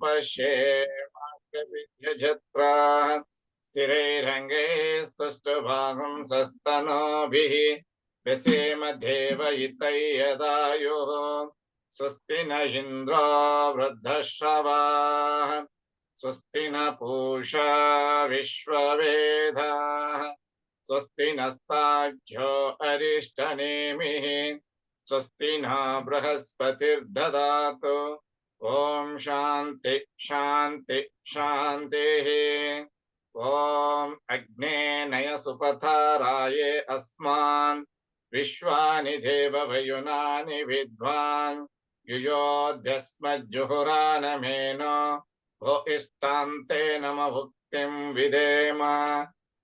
पश्येमाग्रविद्यजत्राः स्थिरैरङ्गे स्तुष्टुभागं सस्तनोभिः व्यसेम देवयितै यदायुः स्वस्ति न इन्द्रो वृद्धश्रवाः स्वस्ति न पूषा विश्ववेदाः स्वस्ति नस्ताभ्यो अरिष्टनेमिः स्वस्ति न बृहस्पतिर्ददातु ओम शांति शांति शांतिः ओम अग्ने नय सुपथाराये अस्मान् विश्वानि देववयुनानि विद्वान् युयोध्यस्मज्जुहुरानमेनो भो इष्टां ते नम भुक्तिं विधेम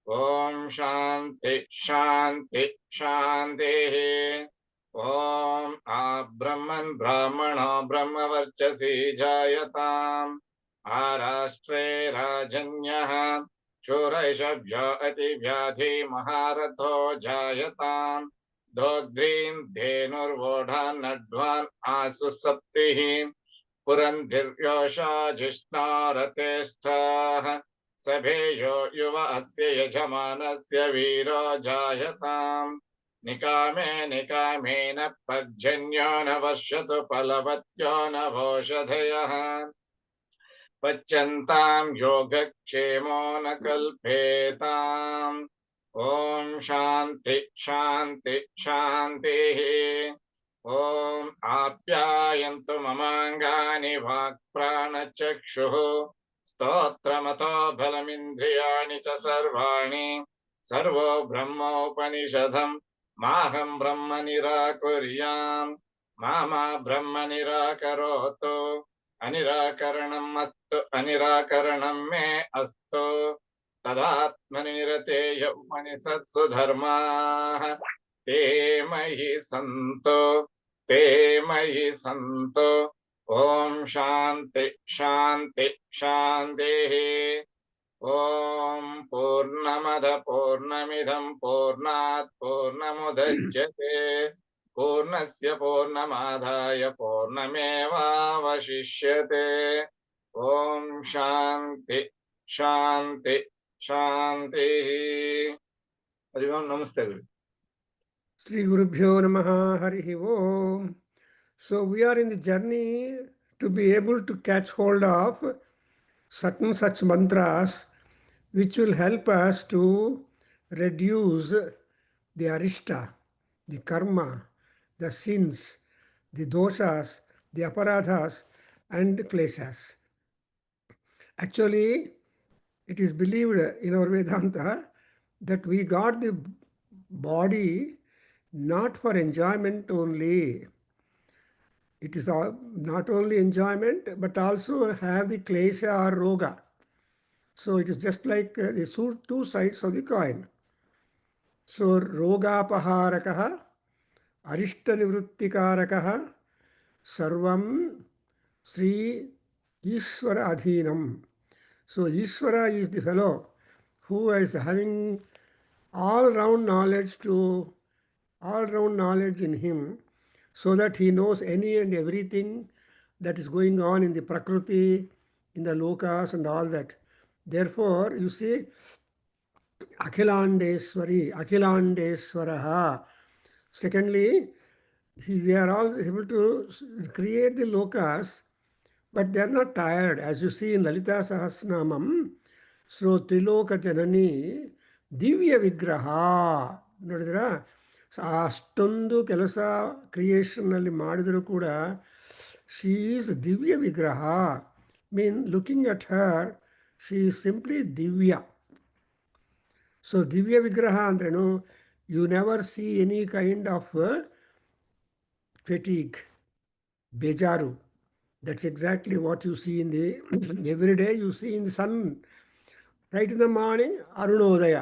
ओम शांति शांति शांतिः ओम आब्रह्मन् ब्राह्मणो ब्रह्मवर्चसी जायताम् आराष्ट्रे राजन्यः शूरैषभ्य अतिव्याधि महारथो जायताम् दोग्ध्रीन् धेनुर्वोढान् नड्वान् आसु सप्तिः पुरन्धिर्योषा जिष्णारतेष्ठाः सभेयो युव अस्य यजमानस्य वीरो जायताम् निकामे निकामेन पर्जन्यो न वर्षतु फलवत्यो न वोषधयः पच्यन्तां योगक्षेमो न कल्पेताम् ओम शांति शांति शांतिः ओम आप्यायन्तु ममाङ्गानि वाक्प्राणचक्षुः स्तोत्रमतो बलमिन्द्रियाणि च सर्वाणि सर्वो ब्रह्मोपनिषदम् माहं ब्रह्म निराकुर्याम् मा ब्रह्म निराकरोतु अनिराकरणम् अस्तु अनिराकरणं मे अस्तु तदात्मनि निरतेय उपनिषत्सु धर्माः ते मयि सन्तु ओम शांति शांति शांतिः ओम पूर्णमद पूर्णमिदं पूर्णात् पूर्णमुदच्यते पूर्णस्य पूर्णमादाय पूर्णमेवावशिष्यते ओम शांति शांति शांतिः हरि ओम नमस्ते गुरु Sri Gurubhyo Namaha Harihi Om. So we are in the journey to be able to catch hold of certain such mantras which will help us to reduce the arishta, the karma, the sins, the doshas, the aparadhas and kleshas. Actually, it is believed in our Vedanta that we got the body not for enjoyment only. It is not only enjoyment, but also have the klesha or roga. So it is just like the two sides of the coin. So rogapaharakaha, arishta nivrittikarakaha, sarvam Sri Ishvara Adhinam. So Ishvara is the fellow who is having all-round knowledge in him, so that he knows any and everything that is going on in the Prakriti, in the Lokas and all that. Therefore, you see, Akhilandeswaraha. Secondly, they are all able to create the Lokas, but they are not tired. As you see in Lalita Sahasranamam, so Triloka Janani, Divya Vigraha. Nodidra? ಅಷ್ಟೊಂದು ಕೆಲಸ ಕ್ರಿಯೇಷನ್ನಲ್ಲಿ ಮಾಡಿದರೂ ಕೂಡ she is ದಿವ್ಯ ವಿಗ್ರಹ. Mean looking at her, she is simply ದಿವ್ಯ. So ದಿವ್ಯ ವಿಗ್ರಹ ಅಂದ್ರೇನು? You never see any kind of fatigue, ಬೇಜಾರು. That's exactly what you see in the every day. You see in the sun, right in the morning ಅರುಣೋದಯ,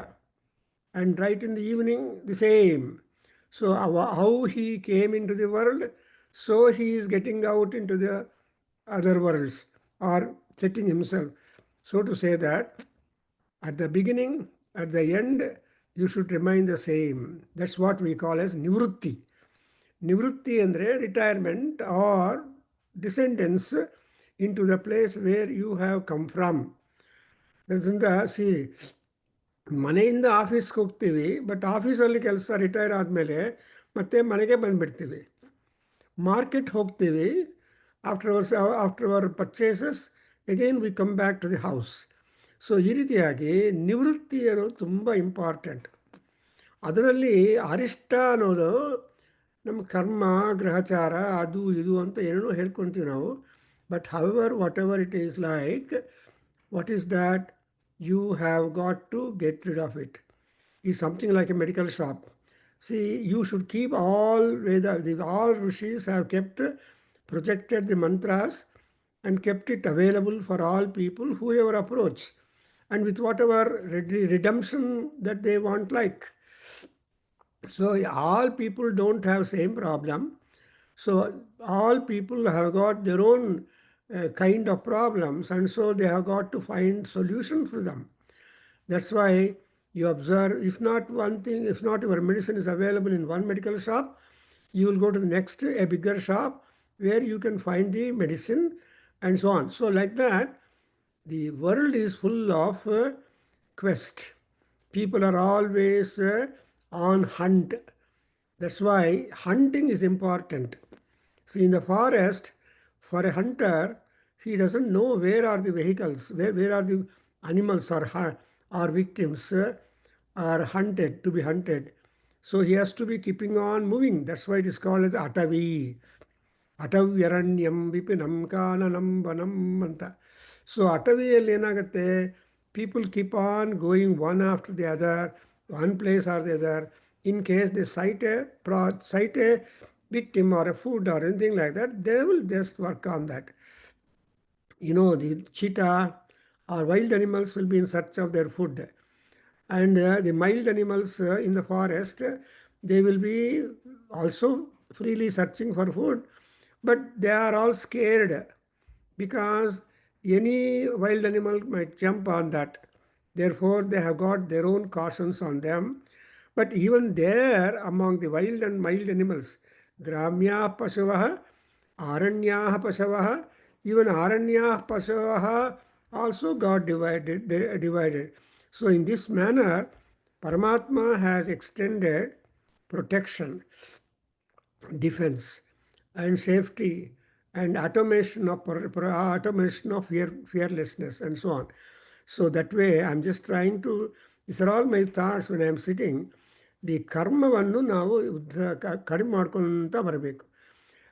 and right in the evening the same. So how he came into the world, so he is getting out into the other worlds or setting himself. So to say that at the beginning, at the end, you should remain the same. That's what we call as nivrutti. Nivrutti andre retirement or descendants into the place where you have come from. C ಮನೆಯಿಂದ ಆಫೀಸ್ಗೆ ಹೋಗ್ತೀವಿ, but ಆಫೀಸಲ್ಲಿ ಕೆಲಸ retire ಆದಮೇಲೆ ಮತ್ತೆ ಮನೆಗೆ ಬಂದುಬಿಡ್ತೀವಿ. Market ಹೋಗ್ತೀವಿ, after our purchases again we come back to the house. So ಈ ರೀತಿಯಾಗಿ ನಿವೃತ್ತಿ ಅನ್ನೋದು ತುಂಬ ಇಂಪಾರ್ಟೆಂಟ್. ಅದರಲ್ಲಿ ಅರಿಷ್ಟ ಅನ್ನೋದು ನಮ್ಮ ಕರ್ಮ ಗ್ರಹಚಾರ ಅದು ಇದು ಅಂತ ಏನೋ ಹೇಳ್ಕೊತೀವಿ ನಾವು. But however what ever it is like, what is that? You have got to get rid of it. It's something like a medical shop. See, you should keep all all rishis have kept, projected the mantras and kept it available for all people, whoever approach, and with whatever redemption that they want like. So all people don't have same problem. So all people have got their own kind of problems, and so they have got to find solution for them. That's why you observe, if not one thing, if not your medicine is available in one medical shop, you will go to the next, a bigger shop, where you can find the medicine and so on. So like that, the world is full of quest. People are always on hunt. That's why hunting is important. See, in the forest, for a hunter, he doesn't know where are the vehicles, where are the animals or victims are hunted, to be hunted. So he has to be keeping on moving. That's why it is called as Atavi. Atavyaranyam vipinam kananam vanam anta. So Ataviyalli ಏನಾಗುತ್ತೆ, people keep on going one after the other, one place or the other. In case they sight a victim or a food or anything like that, they will just work on that. The cheetah or wild animals will be in search of their food. And the mild animals in the forest, they will be also freely searching for food, but they are all scared because any wild animal might jump on that. Therefore, they have got their own cautions on them. But even there, among the wild and mild animals, Gramya Pashavah, Aranya Pashavah, even Aranya Pashavah also got divided. So in this manner, Paramatma has extended protection, defense, and safety, and automation of fearlessness, and so on. So that way, I'm just trying to, these are all my thoughts when I'm sitting. The ಕರ್ಮವನ್ನು ನಾವು ಕಡಿಮೆ ಮಾಡ್ಕೊತ ಬರಬೇಕು.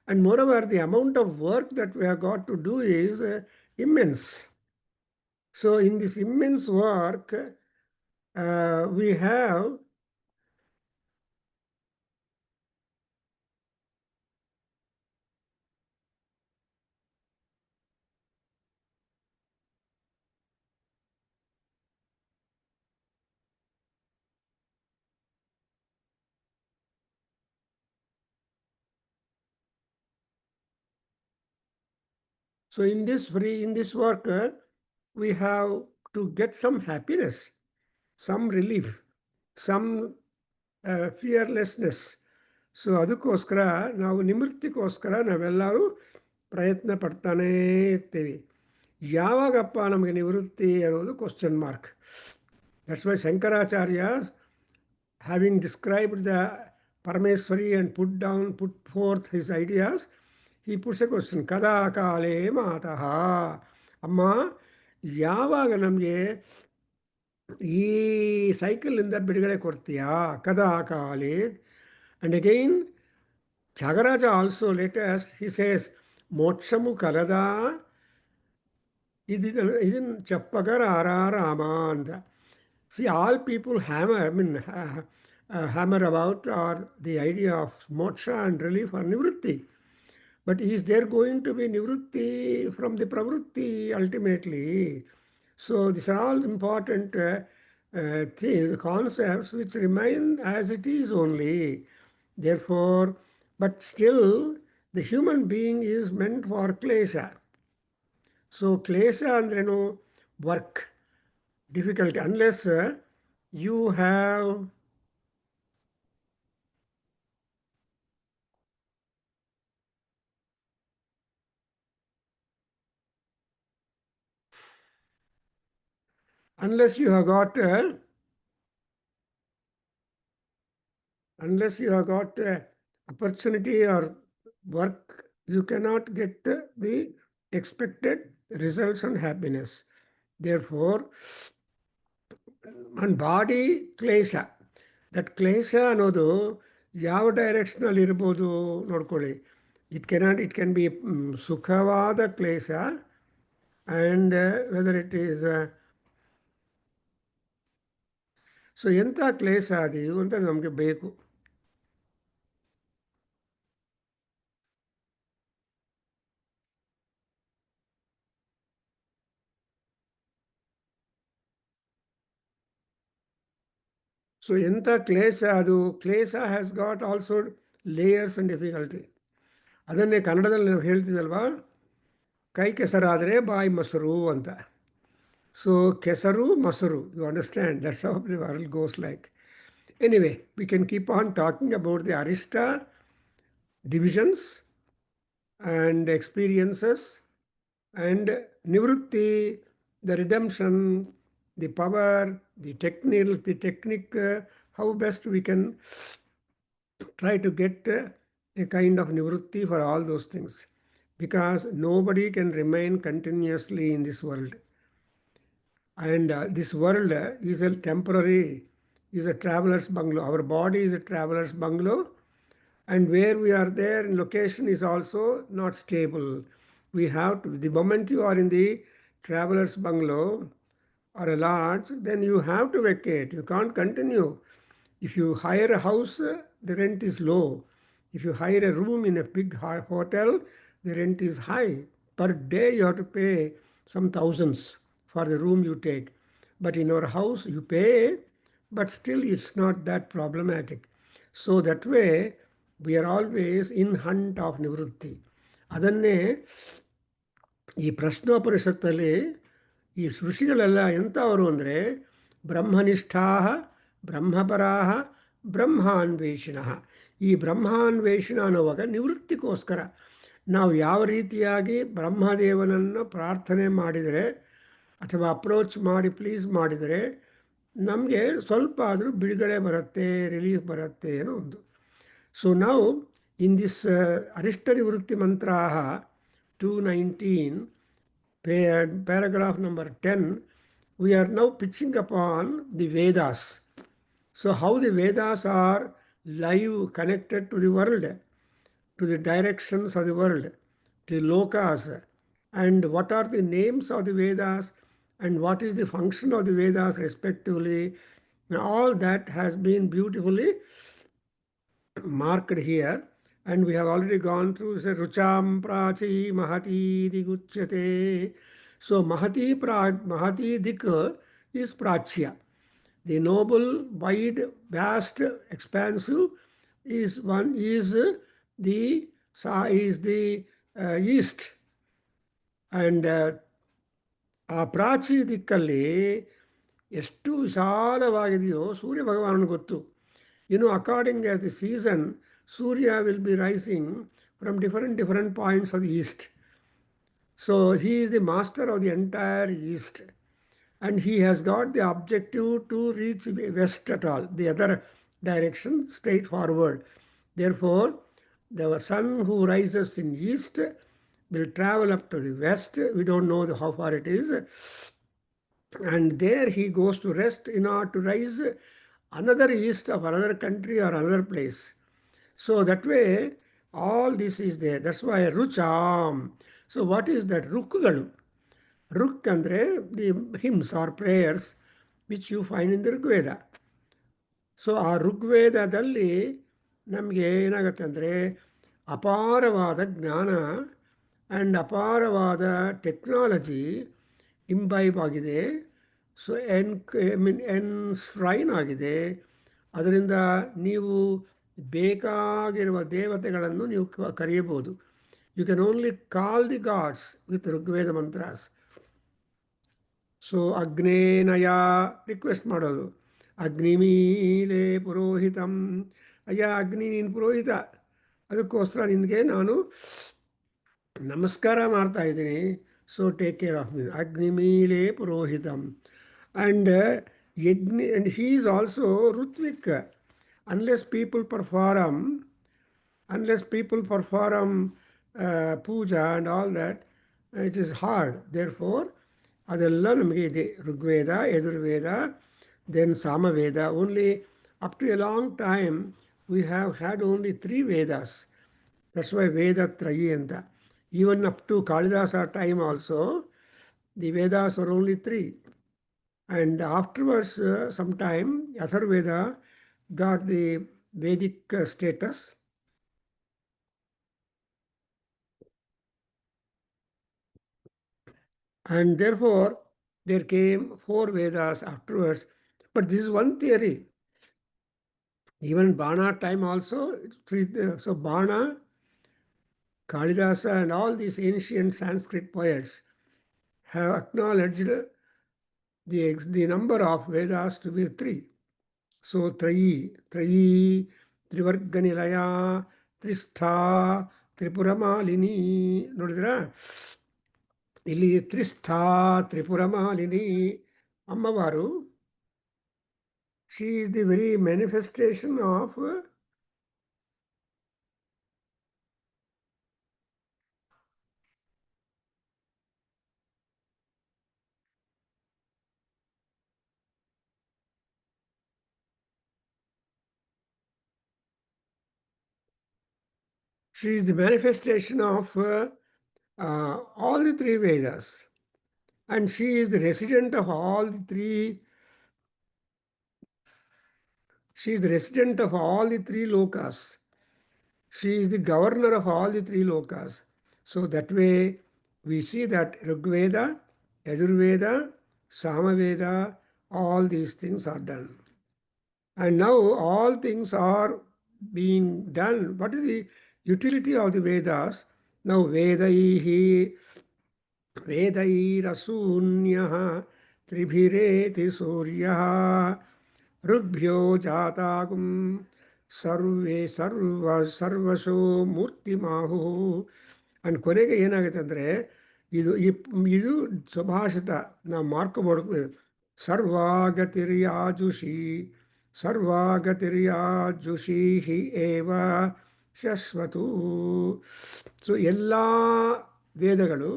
And moreover, the amount of work that we have got to do is immense. So in this immense work, we have So in this work, we have to get some happiness, some relief, some fearlessness. So ಅದಕ್ಕೋಸ್ಕರ ನಾವು ನಿವೃತ್ತಿಗೋಸ್ಕರ ನಾವೆಲ್ಲರೂ ಪ್ರಯತ್ನ ಪಡ್ತಾನೇ ಇರ್ತೀವಿ. ಯಾವಾಗಪ್ಪ ನಮಗೆ ನಿವೃತ್ತಿ ಅನ್ನೋದು question mark. That's why Shankaracharya, having described the Parameswari and put forth his ideas, he puts a question, kada kale mataha. ಅಮ್ಮ, ಯಾವಾಗ ನಮಗೆ ಈ ಸೈಕಲಿಂದ ಬಿಡುಗಡೆ ಕೊಡ್ತೀಯಾ? ಕದಾ ಕಾಲೇ. And again, Tyagaraja also latest, he says, ಮೋಕ್ಷಮು ಕಲದ ಇದನ್ನು ಚಪ್ಪಗರ ಆರಾಮ ಅಂತ. See, all people hammer about or the idea of moksha and relief or nivritti. But is there going to be nivritti from the pravritti ultimately? So these are all important things, concepts which remain as it is only. Therefore, but still, the human being is meant for klesha. So klesha andrenu work, difficulty, unless you have unless you have got opportunity or work, you cannot get the expected results and happiness. Therefore, and body ಕ್ಲೇಶ, that ಕ್ಲೇಶ ಅನ್ನೋದು ಯಾವ ಡೈರೆಕ್ಷನಲ್ಲಿ ಇರ್ಬೋದು ನೋಡ್ಕೊಳ್ಳಿ. It can be ಸುಖವಾದ ಕ್ಲೇಶ, and whether it is so ಎಂಥ ಕ್ಲೇಶ ಅದು ಅಂತ ನಮಗೆ ಬೇಕು. ಸೊ ಎಂಥ ಕ್ಲೇಶ ಅದು, ಕ್ಲೇಶ has got also layers and difficulty. ಅದನ್ನೇ ಕನ್ನಡದಲ್ಲಿ ನಾವು ಹೇಳ್ತೀವಲ್ವಾ, ಕೈ ಕೆಸರಾದರೆ ಬಾಯಿ ಮೊಸರು ಅಂತ. ಸೊ ಕೆಸರು ಮೊಸರು, you understand, that's how the world goes like. Anyway, we can keep on talking about the Arista divisions and experiences, and Nivrutti, the redemption, the power, the technique, how best we can try to get a kind of Nivrutti for all those things. Because nobody can remain continuously in this world. And this world is a temporary, is a traveler's bungalow. Our body is a traveler's bungalow, and where we are there in location is also not stable. We have to, the moment you are in the traveler's bungalow or a lodge, then you have to vacate. You can't continue. If you hire a house, the rent is low. If you hire a room in a big hotel, the rent is high. Per day you have to pay some thousands for the room you take. But in our house you pay, but still it's not that problematic. So that way we are always in hunt of nivrutti. ಅದನ್ನೇ ಈ ಪ್ರಶ್ನೋಪನಿಷತ್ತಲ್ಲಿ ಈ ಋಷಿಗಳೆಲ್ಲ ಎಂಥವರು ಅಂದರೆ ಬ್ರಹ್ಮನಿಷ್ಠಾ ಬ್ರಹ್ಮಪರಾಹ ಬ್ರಹ್ಮಾನ್ವೇಷಿಣ. ಈ ಬ್ರಹ್ಮಾನ್ವೇಷಣ ಅನ್ನುವಾಗ ನಿವೃತ್ತಿಗೋಸ್ಕರ ನಾವು ಯಾವ ರೀತಿಯಾಗಿ ಬ್ರಹ್ಮದೇವನನ್ನು ಪ್ರಾರ್ಥನೆ ಮಾಡಿದರೆ ಅಥವಾ ಅಪ್ರೋಚ್ ಮಾಡಿ ಪ್ಲೀಸ್ ಮಾಡಿದರೆ ನಮಗೆ ಸ್ವಲ್ಪ ಆದರೂ ಬಿಡುಗಡೆ ಬರುತ್ತೆ, ರಿಲೀಫ್ ಬರುತ್ತೆ ಅನ್ನೋ ಒಂದು. ಸೊ ನಾವು ಇನ್ ದಿಸ್ ಅರಿಷ್ಟ ನಿವೃತ್ತಿ ಮಂತ್ರ 219 paragraph number 10, we are now pitching upon the Vedas. So how the Vedas are live, connected to the world, to the directions of the world, to the lokas, and what are the names of the Vedas, and what is the function of the Vedas respectively. All that has been beautifully marked here, and we have already gone through Rucham Prachi Mahati Diguchyate. So Mahati Dik is Prachya. The noble, wide, vast, expansive is the east. And ಆ ಪ್ರಾಚಿ ದಿಕ್ಕಲ್ಲಿ ಎಷ್ಟು ವಿಶಾಲವಾಗಿದೆಯೋ ಸೂರ್ಯ ಭಗವಾನ್ ಗೊತ್ತು. According as the season, Surya will be rising from different points of the east. So he is the master of the entire east, and he has got the objective to reach west at all, the other direction, straight forward. Therefore, the sun who rises in east will travel up to the west. We don't know how far it is. And there he goes to rest in order to rise another east of another country or another place. So that way, all this is there. That's why Rucham. So what is that? Rukgalu. Ruk andre the hymns or prayers which you find in the Rigveda. So ಆ ಋಗ್ವೇದದಲ್ಲಿ ನಮಗೆ ಏನಾಗುತ್ತೆ ಅಂದರೆ ಅಪಾರವಾದ ಜ್ಞಾನ and ಅಪಾರವಾದ technology imbibe ಆಗಿದೆ. So enshrine ಆಗಿದೆ. ಅದರಿಂದ ನೀವು ಬೇಕಾಗಿರುವ ದೇವತೆಗಳನ್ನು ನೀವು ಕರೆಯಬಹುದು. You can only call the gods with Rigveda mantras. So ಅಗ್ನೇನಯ ರಿಕ್ವೆಸ್ಟ್ ಮಾಡೋದು, ಅಗ್ನಿಮೀಲೆ ಪುರೋಹಿತಂ, ಅಯ್ಯ ಅಗ್ನಿ ನೀನು ಪುರೋಹಿತ, ಅದಕ್ಕೋಸ್ಕರ ನಿನಗೆ ನಾನು ನಮಸ್ಕಾರ ಮಾಡ್ತಾ ಇದ್ದೀನಿ. So take care of me. ಅಗ್ನಿಮೀಲೆ ಪುರೋಹಿತಂ And and he is also Rutvik. Unless people perform, unless people perform puja and all that, it is hard. Therefore, ಅದೆಲ್ಲ ನಮಗೆ ಇದೆ Rigveda Yajurveda then Samaveda only up to a long time we have had only 3 Vedas that's why ವೇದತ್ರಯಿ ಅಂತ even up to Kalidasa time also the Vedas are only 3 and afterwards sometime Atharvaveda got the Vedic status. And therefore, there came 4 Vedas afterwards. But this is one theory. Even Bana time also, so Bana, Kalidasa, and all these ancient Sanskrit poets have acknowledged the number of Vedas to be 3. So Trayi, Trivarganilaya, Tristha, Tripuramaalini. ನೋಡಿದ್ರಾ ಇಲ್ಲಿ ತ್ರಿಸ್ಥಾ ತ್ರಿಪುರಮಾಲಿನಿ ಅಮ್ಮವಾರು she is the very manifestation of she is the manifestation of all the 3 Vedas, and she is the resident of all the 3. She is the resident of all the 3 lokas. She is the governor of all the 3 lokas. So that way we see that Rigveda, Yajurveda, Samaveda, all these things are done. And now all things are being done. What is the utility of the Vedas? Now Vedaihi Vedairasunyah Tribhireti Suryah Rugbhyo Jatagum ಸರ್ವಸೋ ಮೂರ್ತಿಮಾಹು and ಕೊನೆಗೆ ಏನಾಗುತ್ತೆ ಅಂದರೆ ಇದು ಸುಭಾಷಿತ ನಾವು ಮಾಡ್ಕೋಬೇಕು ಸರ್ವಾಗತಿರ್ಯಾಜುಷಿ ಹಿ ಏವ ಶಶ್ವತು. So ಎಲ್ಲ ವೇದಗಳು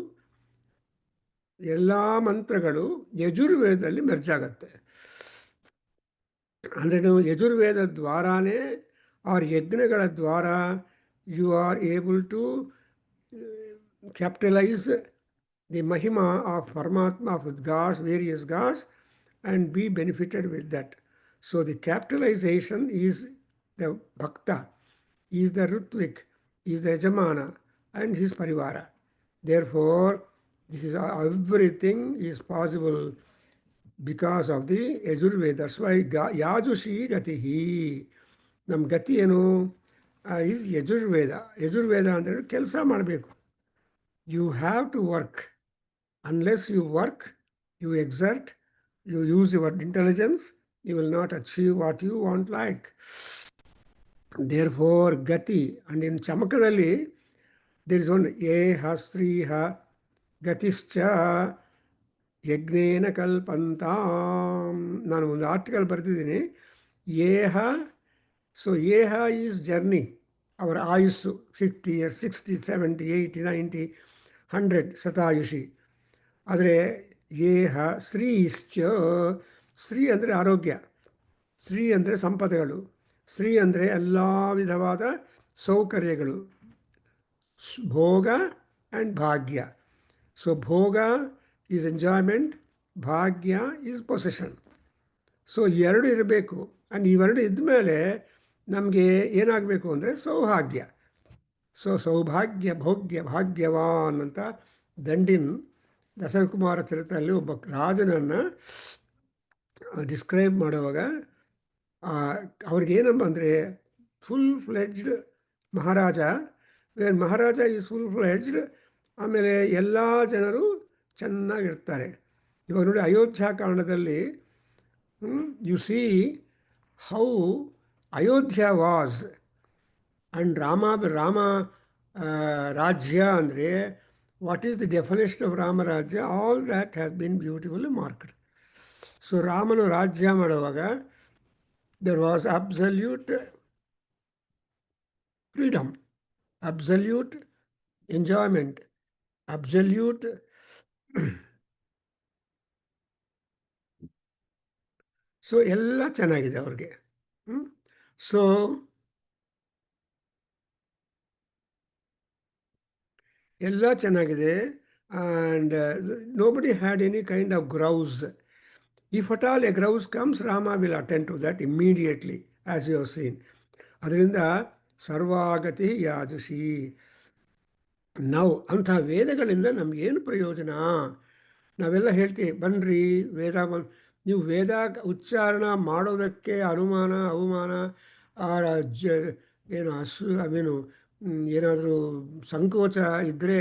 ಎಲ್ಲ ಮಂತ್ರಗಳು ಯಜುರ್ವೇದದಲ್ಲಿ ಮೆರ್ಜಾಗತ್ತೆ. ಅಂದರೆ ನೀವು ಯಜುರ್ವೇದ ದ್ವಾರಾನೇ ಆರ್ ಯಜ್ಞಗಳ ದ್ವಾರ you are able to capitalize the ಮಹಿಮಾ ಆಫ್ ಪರಮಾತ್ಮ of gods various gods and be benefited with that. So the capitalization is the ಭಕ್ತ, ಈಸ್ ದ ಋತ್ವಿಕ್, ಈಸ್ ದ ಯಜಮಾನ ಆ್ಯಂಡ್ ಹಿಸ್ ಪರಿವಾರ. Therefore this is everything is possible because of the Yajurveda. That's why Yajushi Gatihi. ನಮ್ಮ ಗತಿ ಏನು is Yajurveda. Yajurveda ಅಂದರೆ ಕೆಲಸ ಮಾಡಬೇಕು. You have to work. Unless you work, you exert, you use your intelligence, you will not achieve what you want like. Therefore ಗತಿ. And in ಚಮಕದಲ್ಲಿ there is one ಏಹ ಸ್ತ್ರೀಹ ಗತಿಶ್ಚ ಯಜ್ಞೇನ ಕಲ್ಪಂತಾಂ. ನಾನು ಒಂದು ಆರ್ಟಿಕಲ್ ಬರೆದಿದ್ದೀನಿ. ಏಹ, ಸೊ ಏಹ ಈಸ್ ಜರ್ನಿ, ಅವರ ಆಯುಸ್ಸು 50 years, 60, 70, 80, 90, 100 ಶತಾಯುಷಿ. ಆದರೆ ಏಹ ಶ್ರೀಶ್ಚ, ಶ್ರೀ ಅಂದರೆ ಆರೋಗ್ಯ, ಶ್ರೀ ಅಂದರೆ ಸಂಪದಗಳು, ಶ್ರೀ ಅಂದರೆ ಎಲ್ಲ ವಿಧವಾದ ಸೌಕರ್ಯಗಳು, ಭೋಗ ಆ್ಯಂಡ್ ಭಾಗ್ಯ. ಸೊ ಭೋಗ is enjoyment, Bhagya is possession. So ಎರಡು ಇರಬೇಕು. ಆ್ಯಂಡ್ ಇವೆರಡು ಇದ್ಮೇಲೆ ನಮಗೆ ಏನಾಗಬೇಕು ಅಂದರೆ ಸೌಭಾಗ್ಯ. ಸೊ ಸೌಭಾಗ್ಯ ಭೋಗ್ಯ ಭಾಗ್ಯವಾನ್ ಅಂತ ದಂಡಿನ್ ದಶರಥಕುಮಾರ ಚರಿತ್ರೆಯಲ್ಲಿ ಒಬ್ಬ ರಾಜನನ್ನು ಡಿಸ್ಕ್ರೈಬ್ ಮಾಡುವಾಗ ಅವ್ರಿಗೇನಪ್ಪ ಅಂದರೆ ಫುಲ್ ಫ್ಲೆಡ್ಜ್ಡ್ ಮಹಾರಾಜ. ವೇರ್ ಮಹಾರಾಜ ಈಸ್ ಫುಲ್ ಫ್ಲೆಡ್ಜ್ಡ್, ಆಮೇಲೆ ಎಲ್ಲ ಜನರು ಚೆನ್ನಾಗಿರ್ತಾರೆ. ಇವಾಗ ನೋಡಿ ಅಯೋಧ್ಯ ಕಾಂಡದಲ್ಲಿ you see how Ayodhya was and Rama ರಾಜ್ಯ ಅಂದರೆ what is the definition of ರಾಮರಾಜ್ಯ, all that has been beautifully marked. So ರಾಮನು ರಾಜ್ಯ ಮಾಡುವಾಗ there was absolute freedom, absolute enjoyment, absolute so ಎಲ್ಲ ಚೆನ್ನಾಗಿದೆ ಅವ್ರಿಗೆ. ಸೊ ಎಲ್ಲ ಚೆನ್ನಾಗಿದೆ. And nobody had any kind of grouse. If at all A grouse comes, Rama will attend to that immediately, as you have seen. ಅದರಿಂದ ಸರ್ವಾಗತಿ ಯಾಜುಷಿ. ನಾವು ಅಂಥ ವೇದಗಳಿಂದ ನಮಗೇನು ಪ್ರಯೋಜನ? ನಾವೆಲ್ಲ ಹೇಳ್ತೀವಿ ಬನ್ನಿರಿ ವೇದ ನೀವು ವೇದ ಉಚ್ಚಾರಣ ಮಾಡೋದಕ್ಕೆ ಅನುಮಾನ ಅವಮಾನ ಏನು ಅವೇನು ಏನಾದರೂ ಸಂಕೋಚ ಇದ್ದರೆ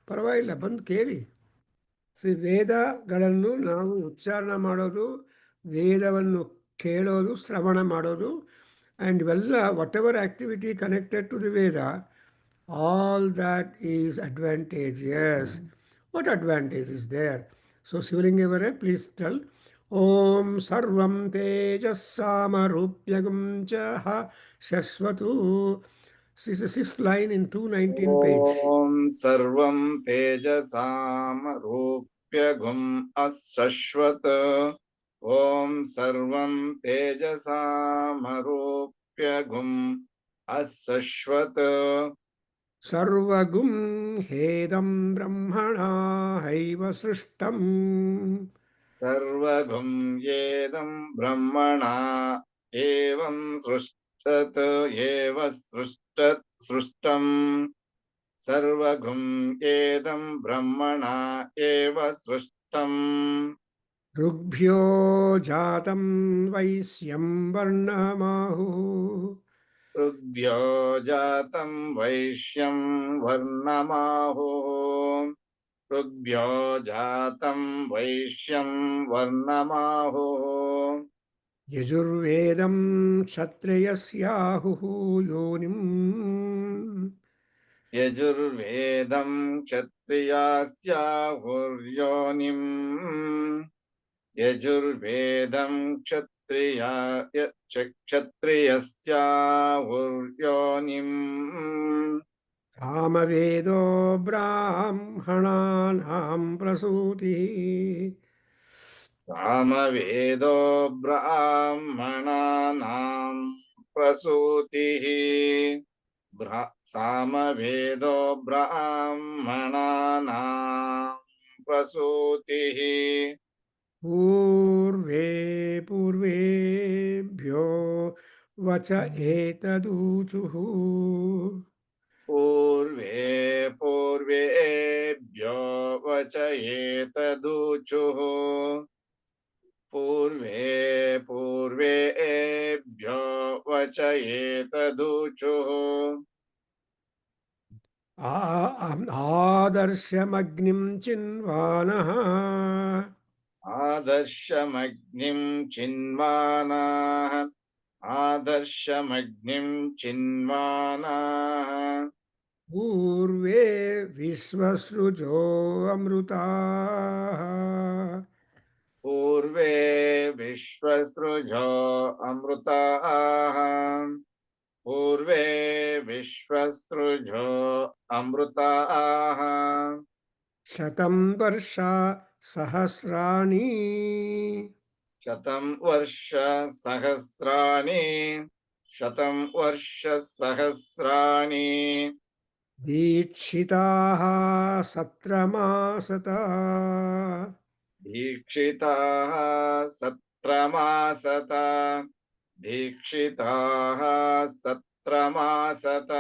ಪರವಾಗಿಲ್ಲ, ಬಂದು ಕೇಳಿ. ವೇದಗಳನ್ನು ನಾವು ಉಚ್ಚಾರಣ ಮಾಡೋದು, ವೇದವನ್ನು ಕೇಳೋದು, ಶ್ರವಣ ಮಾಡೋದು, ಆ್ಯಂಡ್ ಇವೆಲ್ಲ whatever activity connected to the Veda, all that is advantageous. What advantage is there? So Sivalingevare, please tell. Om sarvam tejasamarupyagam cha shashvatu. This is the sixth line in 219 page. ಓಂ ಸರ್ವಂ ತೇಜಸಾಮರೂಪ್ಯಗುಂ ಅಶಶ್ವತ್. ಓಂ ಸರ್ವಂ ತೇಜಸಾಮರೂಪ್ಯಗುಂ ಅಶಶ್ವತ್. ಸರ್ವಗುಂ ಹೇದಂ ಬ್ರಹ್ಮಣಾ ಹೈವ ಸೃಷ್ಟಂ. ಸರ್ವಗುಂ ಯೇದಂ ಬ್ರಹ್ಮಣಾ ಏವಂ ಸೃಷ್ಟತ್ ಏವ ಸೃಷ್ಟಂ. ಸರ್ವಗುಂ ಯೇದಂ ಬ್ರಹ್ಮಣಾ ಏವ ಸೃಷ್ಟಂ. ಋಗ್ಭ್ಯೋ ಜಾತಂ ವೈಶ್ಯಂ ವರ್ಣಮಾಹುಃ. ಋಗ್ಭ್ಯೋ ಜಾತಂ ವೈಶ್ಯಂ ವರ್ಣಮಾಹುಃ. ಋಗ್ಭ್ಯೋ ಜಾತಂ ವೈಶ್ಯಂ ವರ್ಣಮಾಹುಃ. ಯಜುರ್ವೇದಂ ಕ್ಷತ್ರಿಯಸ್ಯಾಹುಃ ಯೋನಿಂ. ಯಜುರ್ವೇದಂ ಕ್ಷತ್ರಿಯಸ್ಯಾಹುರ್ಯೋನಿಂ. ಯಜುರ್ವೇದಂ ಕ್ಷತ್ರಿಯಸ್ಯಾಹುರ್ಯೋನಿಂ. ಸಾಮವೇದೋ ಬ್ರಾಹ್ಮಣಾನಾಂ ಪ್ರಸೂತಿಃ. ಸಾಮವೇದೋ ಬ್ರಾಹ್ಮಣಾನಾಂ ಪ್ರಸೂತಿಃ. ಸಾಮವೇದೋ ಬ್ರಾಹ್ಮಣಾನಾಂ ಪ್ರಸೂತಿಃ. ಪೂರ್ವೇಭ್ಯೋ ವಚ ಏತದೂಚುಃ. ಪೂರ್ವೇಭ್ಯೋ ವಚ ಏತದೂಚುಃ. ಪೂರ್ವೇಭ್ಯೋ ವಚ ಏತದೂಚುಃ. ಆದರ್ಶಮಗ್ನಿಂ ಚಿನ್ವಾನಃ. ಆದರ್ಶಮಗ್ನಿಂ ಚಿನ್ವಾನಃ. ಆದರ್ಶಮಗ್ನಿಂ ಚಿನ್ವಾನಃ. ಪೂರ್ವೇ ವಿಶ್ವಸೃಜೋ ಅಮೃತಾಃ. ಪೂರ್ವೇ ವಿಶ್ವಸೃಜೋ ಅಮೃತಾಃ. ಪೂರ್ವೇ ವಿಶ್ವಸೃಜೋ ಅಮೃತಾಃ. ಶತಂ ವರ್ಷ ಸಹಸ್ರಾಣಿ. ಶತಂ ವರ್ಷ ಸಹಸ್ರಾಣಿ. ಶತಂ ವರ್ಷ ಸಹಸ್ರಾಣಿ. ದೀಕ್ಷಿತಾಃ ಸತ್ರಮಾಸತ. ದೀಕ್ಷಿತಾಃ ಸತ್ರಮಾಸತ. ದೀಕ್ಷಿತಾಃ ಸತ್ರಮಾಸತ.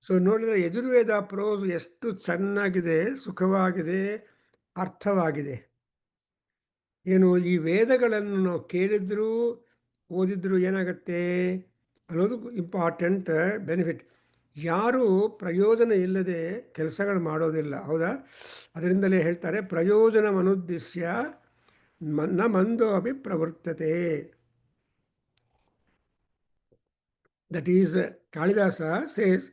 So ನೋಡಿದರೆ Yajurveda pros ಎಷ್ಟು ಚೆನ್ನಾಗಿದೆ, ಸುಖವಾಗಿದೆ, ಅರ್ಥವಾಗಿದೆ. ಏನು ಈ ವೇದಗಳನ್ನು ನಾವು ಕೇಳಿದ್ರು ಓದಿದ್ರು ಏನಾಗುತ್ತೆ ಅನ್ನೋದು ಇಂಪಾರ್ಟೆಂಟ್ ಬೆನಿಫಿಟ್. ಯಾರು ಪ್ರಯೋಜನ ಇಲ್ಲದೆ ಕೆಲಸಗಳು ಮಾಡೋದಿಲ್ಲ, ಹೌದಾ? ಅದರಿಂದಲೇ ಹೇಳ್ತಾರೆ ಪ್ರಯೋಜನಮನುದ್ದೇಶ್ಯ ನ ಮಂದೋ ಅಪಿ ಪ್ರವರ್ತತೆ. ದಟ್ ಈಸ್ ಕಾಳಿದಾಸ ಸೇಸ್,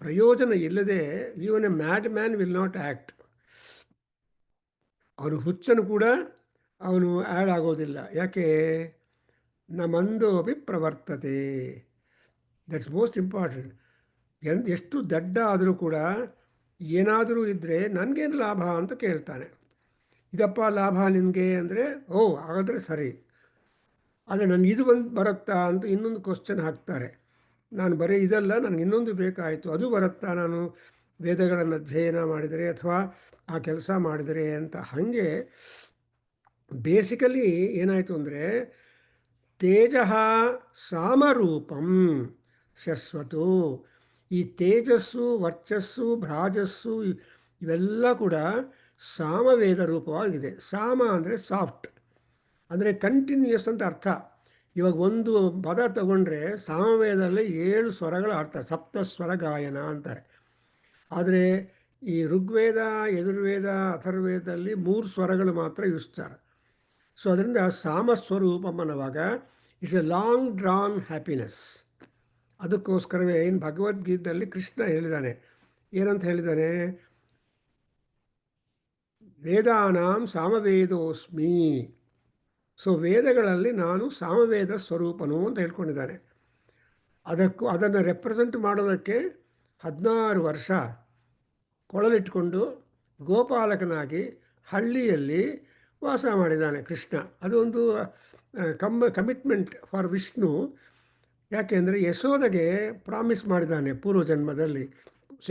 ಪ್ರಯೋಜನ ಇಲ್ಲದೆ even a mad man will not act. ಅವನು ಹುಚ್ಚನು ಕೂಡ ಅವನು ಆ್ಯಡ್ ಆಗೋದಿಲ್ಲ. ಯಾಕೆ? ನ ಮಂದೋಪಿ ಪ್ರವರ್ತತೆ. That's most important. ಎಷ್ಟು ದಡ್ಡ ಆದರೂ ಕೂಡ ಏನಾದರೂ ಇದ್ದರೆ ನನಗೇನು ಲಾಭ ಅಂತ ಕೇಳ್ತಾನೆ. ಇದಪ್ಪ ಲಾಭ ನಿನಗೆ ಅಂದರೆ, ಓ ಹಾಗಾದರೆ ಸರಿ. ಆದರೆ ನನಗೆ ಇದು ಬಂದು ಬರುತ್ತಾ ಅಂತ ಇನ್ನೊಂದು ಕ್ವಶ್ಚನ್ ಹಾಕ್ತಾರೆ. ನಾನು ಬರೀ ಇದಲ್ಲ, ನನಗೆ ಇನ್ನೊಂದು ಬೇಕಾಯಿತು, ಅದು ಬರುತ್ತಾ ನಾನು ವೇದಗಳನ್ನು ಅಧ್ಯಯನ ಮಾಡಿದರೆ ಅಥವಾ ಆ ಕೆಲಸ ಮಾಡಿದರೆ ಅಂತ. ಹಾಗೆ ಬೇಸಿಕಲಿ ಏನಾಯಿತು ಅಂದರೆ, ತೇಜ ಸಾಮರೂಪಂ ಶಶ್ವತು. ಈ ತೇಜಸ್ಸು, ವರ್ಚಸ್ಸು, ಭ್ರಾಜಸ್ಸು ಇವೆಲ್ಲ ಕೂಡ ಸಾಮವೇದ ರೂಪವಾಗಿದೆ. ಸಾಮ ಅಂದರೆ ಸಾಫ್ಟ್, ಅಂದರೆ ಕಂಟಿನ್ಯೂಯಸ್ ಅಂತ ಅರ್ಥ. ಇವಾಗ ಒಂದು ಪದ ತಗೊಂಡ್ರೆ ಸಾಮವೇದದಲ್ಲಿ 7 ಸ್ವರಗಳ ಅರ್ಥ, ಸಪ್ತಸ್ವರ ಗಾಯನ ಅಂತಾರೆ. ಆದರೆ ಈ ಋಗ್ವೇದ, ಯಜುರ್ವೇದ, ಅಥರ್ವೇದದಲ್ಲಿ 3 ಸ್ವರಗಳು ಮಾತ್ರ ಯೂಸ್ತಾರೆ. ಸೊ ಅದರಿಂದ ಸಾಮಸ್ವರೂಪಂ ಅನ್ನುವಾಗ it's A long drawn happiness. ಅದಕ್ಕೋಸ್ಕರವೇ ಏನು ಭಗವದ್ಗೀತೆಯಲ್ಲಿ ಕೃಷ್ಣ ಹೇಳಿದ್ದಾನೆ, ಏನಂತ ಹೇಳಿದ್ದಾನೆ? ವೇದಾನಾಂ ಸಾಮವೇದೋಸ್ಮಿ. ಸೊ ವೇದಗಳಲ್ಲಿ ನಾನು ಸಾಮವೇದ ಸ್ವರೂಪನು ಅಂತ ಹೇಳ್ಕೊಂಡಿದ್ದಾನೆ. ಅದನ್ನು ರೆಪ್ರೆಸೆಂಟ್ ಮಾಡೋದಕ್ಕೆ 16 ವರ್ಷ ಕೊಳಲಿಟ್ಕೊಂಡು ಗೋಪಾಲಕನಾಗಿ ಹಳ್ಳಿಯಲ್ಲಿ ವಾಸ ಮಾಡಿದ್ದಾನೆ ಕೃಷ್ಣ. ಅದೊಂದು ಕಮಿಟ್ಮೆಂಟ್ ಫಾರ್ ವಿಷ್ಣು. ಯಾಕೆಂದರೆ ಯಶೋದಗೆ ಪ್ರಾಮಿಸ್ ಮಾಡಿದ್ದಾನೆ ಪೂರ್ವಜನ್ಮದಲ್ಲಿ.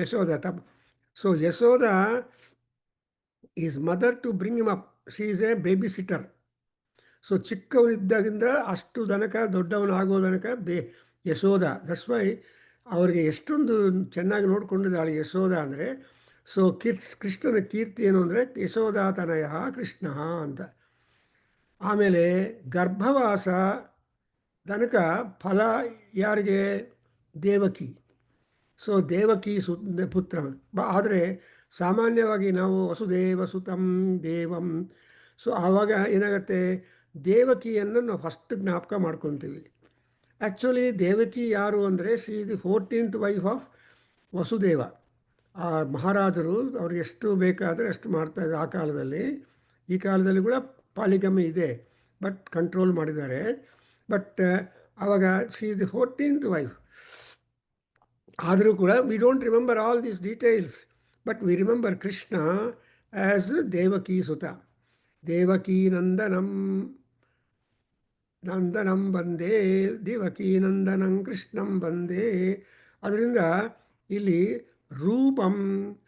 Yashoda so Yashoda is mother to bring him up. She is a babysitter. So ಚಿಕ್ಕವನಿದ್ದಾಗಿಂದ ಅಷ್ಟು ತನಕ ದೊಡ್ಡವನಾಗೋ ತನಕ ಯಶೋದ. ದಟ್ಸ್ ವೈ ಅವರಿಗೆ ಎಷ್ಟೊಂದು ಚೆನ್ನಾಗಿ ನೋಡಿಕೊಂಡಿದ್ದಾಳೆ ಯಶೋದ ಅಂದರೆ. ಸೊ ಕೃಷ್ಣನ ಕೀರ್ತಿ ಏನು ಅಂದರೆ ಯಶೋದಾತನಯ ಕೃಷ್ಣ ಅಂತ. ಆಮೇಲೆ ಗರ್ಭವಾಸ ತನಕ ಫಲ ಯಾರಿಗೆ? ದೇವಕಿ. ಸೊ ದೇವಕಿ ಪುತ್ರ. ಆದರೆ ಸಾಮಾನ್ಯವಾಗಿ ನಾವು ವಸುದೇವ ಸುತಂ ದೇವಂ. ಸೊ ಆವಾಗ ಏನಾಗುತ್ತೆ, ದೇವಕಿಯನ್ನು ನಾವು ಫಸ್ಟ್ ಜ್ಞಾಪಕ ಮಾಡ್ಕೊತೀವಿ. ಆ್ಯಕ್ಚುಲಿ ದೇವಕಿ ಯಾರು ಅಂದರೆ she is the 14th wife of Vasudeva. ಆ ಮಹಾರಾಜರು ಅವ್ರಿಗೆ ಎಷ್ಟು ಬೇಕಾದರೆ ಅಷ್ಟು ಮಾಡ್ತಾಯಿದ್ರು ಆ ಕಾಲದಲ್ಲಿ. ಈ ಕಾಲದಲ್ಲಿ ಕೂಡ ಪಾಲಿಗಮಿ ಇದೆ, ಬಟ್ ಕಂಟ್ರೋಲ್ ಮಾಡಿದ್ದಾರೆ. ಬಟ್ ಆವಾಗ she is the 14th wife. ಆದರೂ ಕೂಡ we don't remember all these details, but we remember Krishna as Devaki ಸುತ. ದೇವಕೀ ನಂದನಂ ವಂದೇ ದೇವಕೀ ನಂದನಂ ಕೃಷ್ಣಂ ವಂದೇ. ಅದರಿಂದ ಇಲ್ಲಿ ರೂಪಂ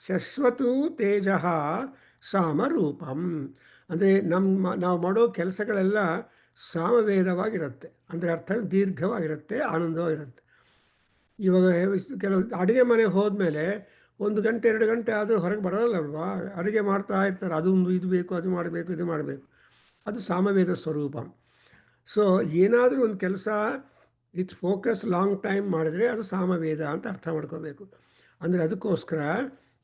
ಶಶ್ವತು ತೇಜ ಸಾಮರೂಪಂ ಅಂದರೆ ನಾವು ಮಾಡೋ ಕೆಲಸಗಳೆಲ್ಲ ಸಾಮವೇದವಾಗಿರುತ್ತೆ. ಅಂದರೆ ಅರ್ಥ ದೀರ್ಘವಾಗಿರುತ್ತೆ, ಆನಂದವಾಗಿರುತ್ತೆ. ಇವಾಗ ಕೆಲವು ಅಡುಗೆ ಮನೆ ಹೋದ್ಮೇಲೆ 1 ಗಂಟೆ 2 ಗಂಟೆ ಆದರೂ ಹೊರಗೆ ಬರೋಲ್ಲಲ್ವಾ? ಅಡುಗೆ ಮಾಡ್ತಾ ಇರ್ತಾರೆ, ಅದೊಂದು ಇದು ಬೇಕು, ಅದು ಮಾಡಬೇಕು, ಇದು ಮಾಡಬೇಕು. ಅದು ಸಾಮವೇದ ಸ್ವರೂಪ. ಸೊ ಏನಾದರೂ ಒಂದು ಕೆಲಸ ವಿತ್ ಫೋಕಸ್ ಲಾಂಗ್ ಟೈಮ್ ಮಾಡಿದರೆ ಅದು ಸಾಮವೇದ ಅಂತ ಅರ್ಥ ಮಾಡ್ಕೋಬೇಕು. ಅಂದರೆ ಅದಕ್ಕೋಸ್ಕರ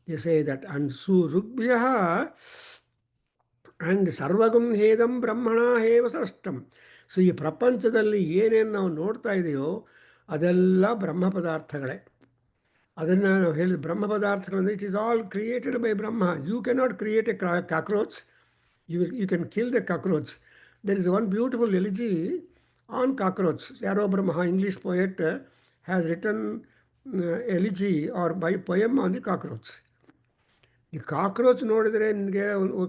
ಸೇ ದಟ್ ಅಂಡ್ ಋಗ್ಭ್ಯ ಆ್ಯಂಡ್ ಸರ್ವಗಂ ಹೇದಂ ಬ್ರಹ್ಮಣ ಹೇವ ಸೃಷ್ಟಂ. ಸೊ ಈ ಪ್ರಪಂಚದಲ್ಲಿ ಏನೇನು ನಾವು ನೋಡ್ತಾ ಇದೆಯೋ ಅದೆಲ್ಲ ಬ್ರಹ್ಮ ಪದಾರ್ಥಗಳೇ. ಅದನ್ನು ನಾವು ಹೇಳಿದ ಬ್ರಹ್ಮ ಪದಾರ್ಥಗಳಂದರೆ it is all created by Brahma. You cannot create a cockroach, you can kill the cockroach. There is one beautiful elegy on cockroach. ಯಾರೋ ಒಬ್ಬರು English poet has written elegy or by poem on the cockroach. ಈ cockroach ನೋಡಿದರೆ ನಿನಗೆ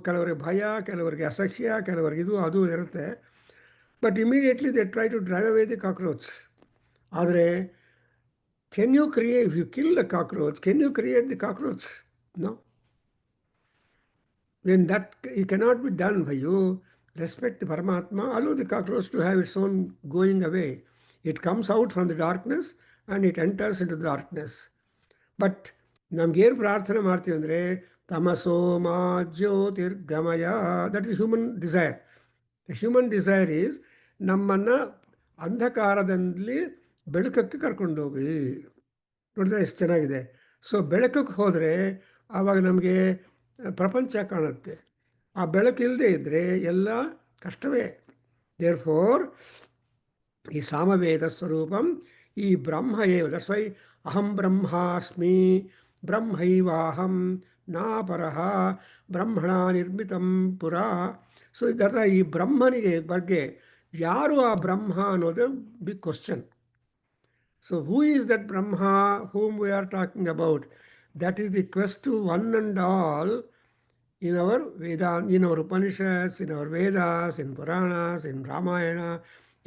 ಕೆಲವರಿಗೆ ಭಯ, ಕೆಲವರಿಗೆ ಅಸಹ್ಯ, ಕೆಲವರಿಗೆ ಇದು ಅದು ಇರುತ್ತೆ. But immediately they try to drive away the cockroach. ಆದರೆ can you create, if you kill the cockroach, can you create the cockroach? No. When that it cannot be done by you, respect the Paramatma, allow the cockroach to have its own going away. It comes out from the darkness and it enters into the darkness. But ನಮಗೇನು ಪ್ರಾರ್ಥನೆ ಮಾಡ್ತೀವಿ ಅಂದರೆ ತಮಸೋ ಮಾ ಜ್ಯೋತಿರ್ಗಮಯ. That is human desire. The human desire is ನಮ್ಮನ್ನು ಅಂಧಕಾರದಲ್ಲಿ ಬೆಳಕಕ್ಕೆ ಕರ್ಕೊಂಡೋಗಿ. ನೋಡಿದ್ರೆ ಎಷ್ಟು ಚೆನ್ನಾಗಿದೆ. ಸೊ ಬೆಳಕಕ್ಕೆ ಹೋದರೆ ಆವಾಗ ನಮಗೆ ಪ್ರಪಂಚ ಕಾಣುತ್ತೆ. ಆ ಬೆಳಕಿಲ್ಲದೆ ಇದ್ದರೆ ಎಲ್ಲ ಕಷ್ಟವೇ. ದೇರ್ ಫೋರ್ ಈ ಸಾಮವೇದ ಸ್ವರೂಪಂ ಈ ಬ್ರಹ್ಮ ಏವ. ದಟ್ಸ್ ವೈ ಅಹಂ ಬ್ರಹ್ಮಾಸ್ಮಿ ಬ್ರಹ್ಮೈವಾಹಂ ನಾಪರಃ ಬ್ರಹ್ಮಣ ನಿರ್ಮಿತಂ ಪುರಾ. ಸೊ ಇದರ ಈ ಬ್ರಹ್ಮನಿಗೆ ಬಗ್ಗೆ ಯಾರು ಆ ಬ್ರಹ್ಮ ಅನ್ನೋದು big question. So who is that Brahma whom we are talking about? That is the quest to one and all in our Vedas, in our Upanishads, in our Vedas, in Puranas, in Ramayana,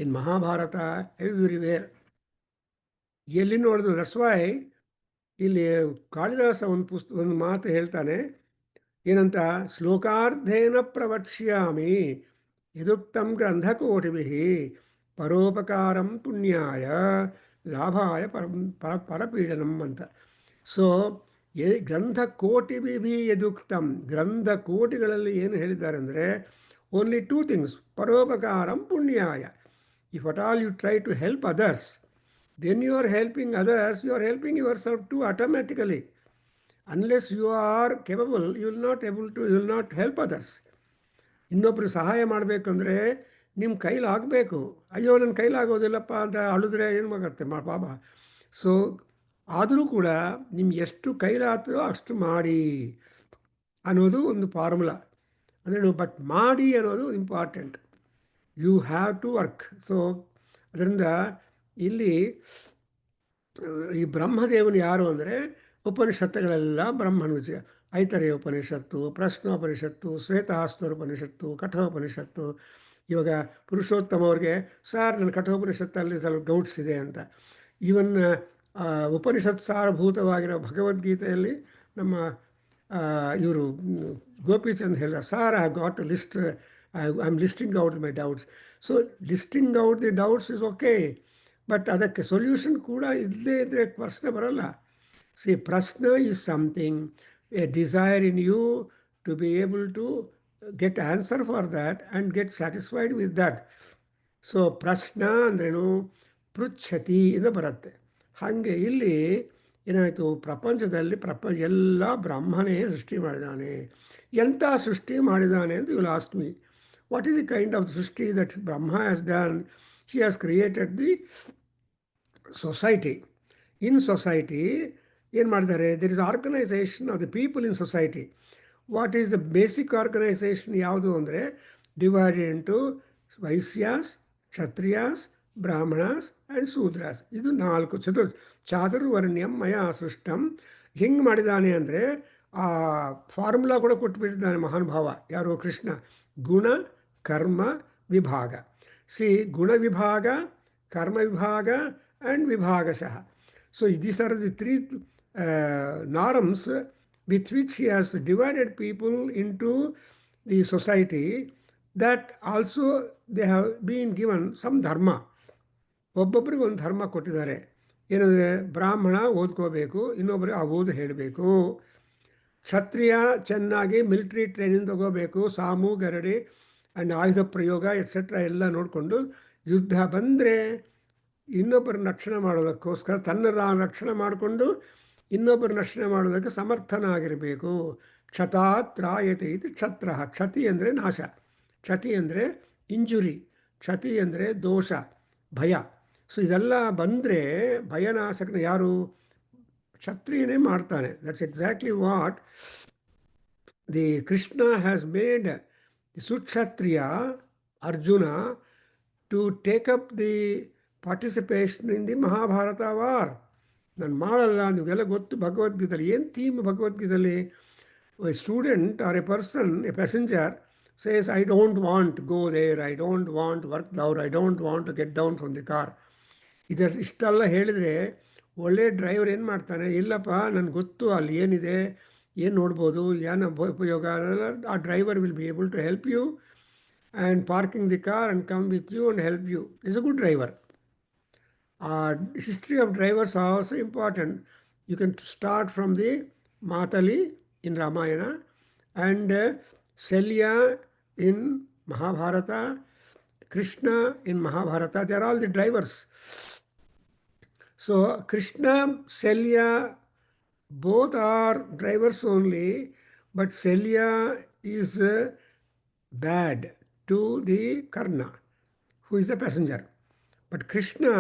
in Mahabharata, everywhere. ಎಲ್ಲಿ ನೋಡಿದ್ರು that's why ಇಲ್ಲಿ ಕಾಳಿದಾಸ ಒಂದು ಮಾತು ಹೇಳ್ತಾನೆ, ಏನಂತ, ಶ್ಲೋಕಾರ್ಧೇನ ಪ್ರವಕ್ಷ್ಯಾಮಿ ಯದುಕ್ತಂ ಗ್ರಂಥಕೋಟಿಭಿ ಪರೋಪಕಾರಂ ಪುಣ್ಯಾಯ ಲಾಭಾಯ ಪರಪೀಡನಂ ಅಂತ. So ಗ್ರಂಥಕೋಟಿಭಿ ಯದುಕ್ತಂ, ಗ್ರಂಥಕೋಟಿಗಳಲ್ಲಿ ಏನು ಹೇಳಿದ್ದಾರೆ ಅಂದರೆ ಓನ್ಲಿ ಟೂ ಥಿಂಗ್ಸ್, ಪರೋಪಕಾರಂ ಪುಣ್ಯಾಯ. If at all you try to help others, then you are helping others, you are helping yourself too automatically. Unless you are capable, you will not help others. ಇನ್ನೊಬ್ರು ಸಹಾಯ ಮಾಡಬೇಕಂದ್ರೆ ನಿಮ್ಮ ಕೈಲಾಗಬೇಕು. ಅಯ್ಯೋ ನನ್ನ ಕೈಲಾಗೋದಿಲ್ಲಪ್ಪ ಅಂತ ಅಳಿದ್ರೆ ಏನು ಆಗುತ್ತೆ ಪಾಪ. ಸೊ ಆದರೂ ಕೂಡ ನಿಮ್ಗೆ ಎಷ್ಟು ಕೈಲಾಗ್ತದೋ ಅಷ್ಟು ಮಾಡಿ ಅನ್ನೋದು ಒಂದು ಫಾರ್ಮುಲಾ. ಅಂದರೆ ಬಟ್ ಮಾಡಿ ಅನ್ನೋದು important. You have to work. So ಅದರಿಂದ ಇಲ್ಲಿ ಈ ಬ್ರಹ್ಮದೇವನು ಯಾರು ಅಂದರೆ ಉಪನಿಷತ್ತುಗಳೆಲ್ಲ ಬ್ರಹ್ಮನ ವಿಷಯ. ಐತರೇಯ ಉಪನಿಷತ್ತು, ಪ್ರಶ್ನೋಪನಿಷತ್ತು, ಶ್ವೇತಾಸ್ತ್ರೋಪನಿಷತ್ತು, ಕಠೋಪನಿಷತ್ತು. ಇವಾಗ ಪುರುಷೋತ್ತಮ ಅವ್ರಿಗೆ, ಸರ್ ನನ್ನ ಕಠೋಪನಿಷತ್ತಲ್ಲಿ ಸ್ವಲ್ಪ ಡೌಟ್ಸ್ ಇದೆ ಅಂತ. ಈವನ್ ಉಪನಿಷತ್ ಸಾರಭೂತವಾಗಿರೋ ಭಗವದ್ಗೀತೆಯಲ್ಲಿ ನಮ್ಮ ಇವರು ಗೋಪಿಚಂದ್ ಹೇಳಿದ, sir I got to list, I am listing out my doubts. So listing out the doubts is okay, but ಅದಕ್ಕೆ ಸೊಲ್ಯೂಷನ್ ಕೂಡ ಇಲ್ಲದೇ ಇದ್ದರೆ ಪ್ರಶ್ನೆ ಬರೋಲ್ಲ. ಸಿ, ಪ್ರಶ್ನೆ is something, a desire in you to be able to get answer for that and get satisfied with that. So ಪ್ರಶ್ನೆ ಅಂದ್ರೇನು, ಪೃಚ್ಛತಿ ಇಂದ ಬರುತ್ತೆ. ಹಾಗೆ ಇಲ್ಲಿ ಏನಾಯಿತು, ಪ್ರಪಂಚದಲ್ಲಿ ಎಲ್ಲ ಬ್ರಹ್ಮನೇ ಸೃಷ್ಟಿ ಮಾಡಿದ್ದಾನೆ. ಎಂಥ ಸೃಷ್ಟಿ ಮಾಡಿದ್ದಾನೆ ಅಂತ you will ask me. What is the kind of ಸೃಷ್ಟಿ that Brahma has done? He has created the society. In society, ಏನು ಮಾಡಿದ್ದಾರೆ, there is organization of the people in society. What is the basic organization ಯಾವುದು ಅಂದರೆ, divided into Vaishyas, ಕ್ಷತ್ರಿಯಾಸ್, ಬ್ರಾಹ್ಮಣಾಸ್ and ಶೂದ್ರಾಸ್. ಇದು 4 ಚಾತುರ್ವರ್ಣ್ಯಂ ಮಯಾ ಸೃಷ್ಟಂ. ಹಿಂಗೆ ಮಾಡಿದ್ದಾನೆ ಅಂದರೆ ಆ ಫಾರ್ಮುಲಾ ಕೂಡ ಕೊಟ್ಬಿಟ್ಟಿದ್ದಾನೆ ಮಹಾನುಭಾವ. ಯಾರು? ಕೃಷ್ಣ. ಗುಣ ಕರ್ಮ ವಿಭಾಗ. ಸಿ, ಗುಣ ವಿಭಾಗ, ಕರ್ಮ ವಿಭಾಗ ಆ್ಯಂಡ್ ವಿಭಾಗಶಃ. So these are the 3 norms with which he has divided people into the society, that also they have been given some dharma. ಒಬ್ಬೊಬ್ಬರಿಗೆ ಒಂದು ಧರ್ಮ ಕೊಟ್ಟಿದ್ದಾರೆ. ಏನಂದರೆ, ಬ್ರಾಹ್ಮಣ ಓದ್ಕೋಬೇಕು, ಇನ್ನೊಬ್ಬರಿಗೆ ಆ ಓದು ಹೇಳಬೇಕು. ಕ್ಷತ್ರಿಯ ಚೆನ್ನಾಗಿ ಮಿಲಿಟ್ರಿ ಟ್ರೈನಿಂಗ್ ತಗೋಬೇಕು, ಸಾಮು ಗರಡಿ ಆ್ಯಂಡ್ ಆಯುಧ ಪ್ರಯೋಗ ಎಟ್ಸೆಟ್ರಾ ಎಲ್ಲ ನೋಡಿಕೊಂಡು, ಯುದ್ಧ ಬಂದರೆ ಇನ್ನೊಬ್ಬರ ರಕ್ಷಣೆ ಮಾಡೋದಕ್ಕೋಸ್ಕರ ತನ್ನ ರಕ್ಷಣೆ ಮಾಡಿಕೊಂಡು ಇನ್ನೊಬ್ಬರ ರಕ್ಷಣೆ ಮಾಡೋದಕ್ಕೆ ಸಮರ್ಥನಾಗಿರಬೇಕು. ಕ್ಷತಾತ್ರಾಯತೆ ಇದು ಕ್ಷತ್ರ. ಕ್ಷತಿ ಅಂದರೆ ನಾಶ, ಕ್ಷತಿ ಅಂದರೆ ಇಂಜುರಿ, ಕ್ಷತಿ ಅಂದರೆ ದೋಷ, ಭಯ. ಸೊ ಇದೆಲ್ಲ ಬಂದರೆ ಭಯನಾಶಕನ ಯಾರು? ಕ್ಷತ್ರಿಯನೇ ಮಾಡ್ತಾನೆ. That's exactly what the Krishna has made the Sukshatriya Arjuna to take up the participation in the Mahabharata war. ನಾನು ಮಾಡಲ್ಲ, ನಿಮಗೆಲ್ಲ ಗೊತ್ತು ಭಗವದ್ಗೀತೆಯಲ್ಲಿ ಏನು ಥೀಮ್. ಭಗವದ್ಗೀತೆಯಲ್ಲಿ a student or a person, a passenger says, I don't want to go there, I don't want to work out, I don't want to get down from the car. ಇಷ್ಟೆಲ್ಲ ಹೇಳಿದರೆ ಒಳ್ಳೆ ಡ್ರೈವರ್ ಏನು ಮಾಡ್ತಾನೆ, ಇಲ್ಲಪ್ಪ ನನಗೆ ಗೊತ್ತು ಅಲ್ಲಿ ಏನಿದೆ, ಏನು ನೋಡ್ಬೋದು, ಏನು ಉಪಯೋಗ, ಆ driver will be able to help you and parking the car and come with you and help you. Is a good driver. History of drivers are also important. You can start from the Matali in Ramayana and Selya in Mahabharata, Krishna in Mahabharata. They are all the drivers. So Krishna, Selya, both are drivers only, but Selya is bad to the Karna, who is a passenger. But Krishna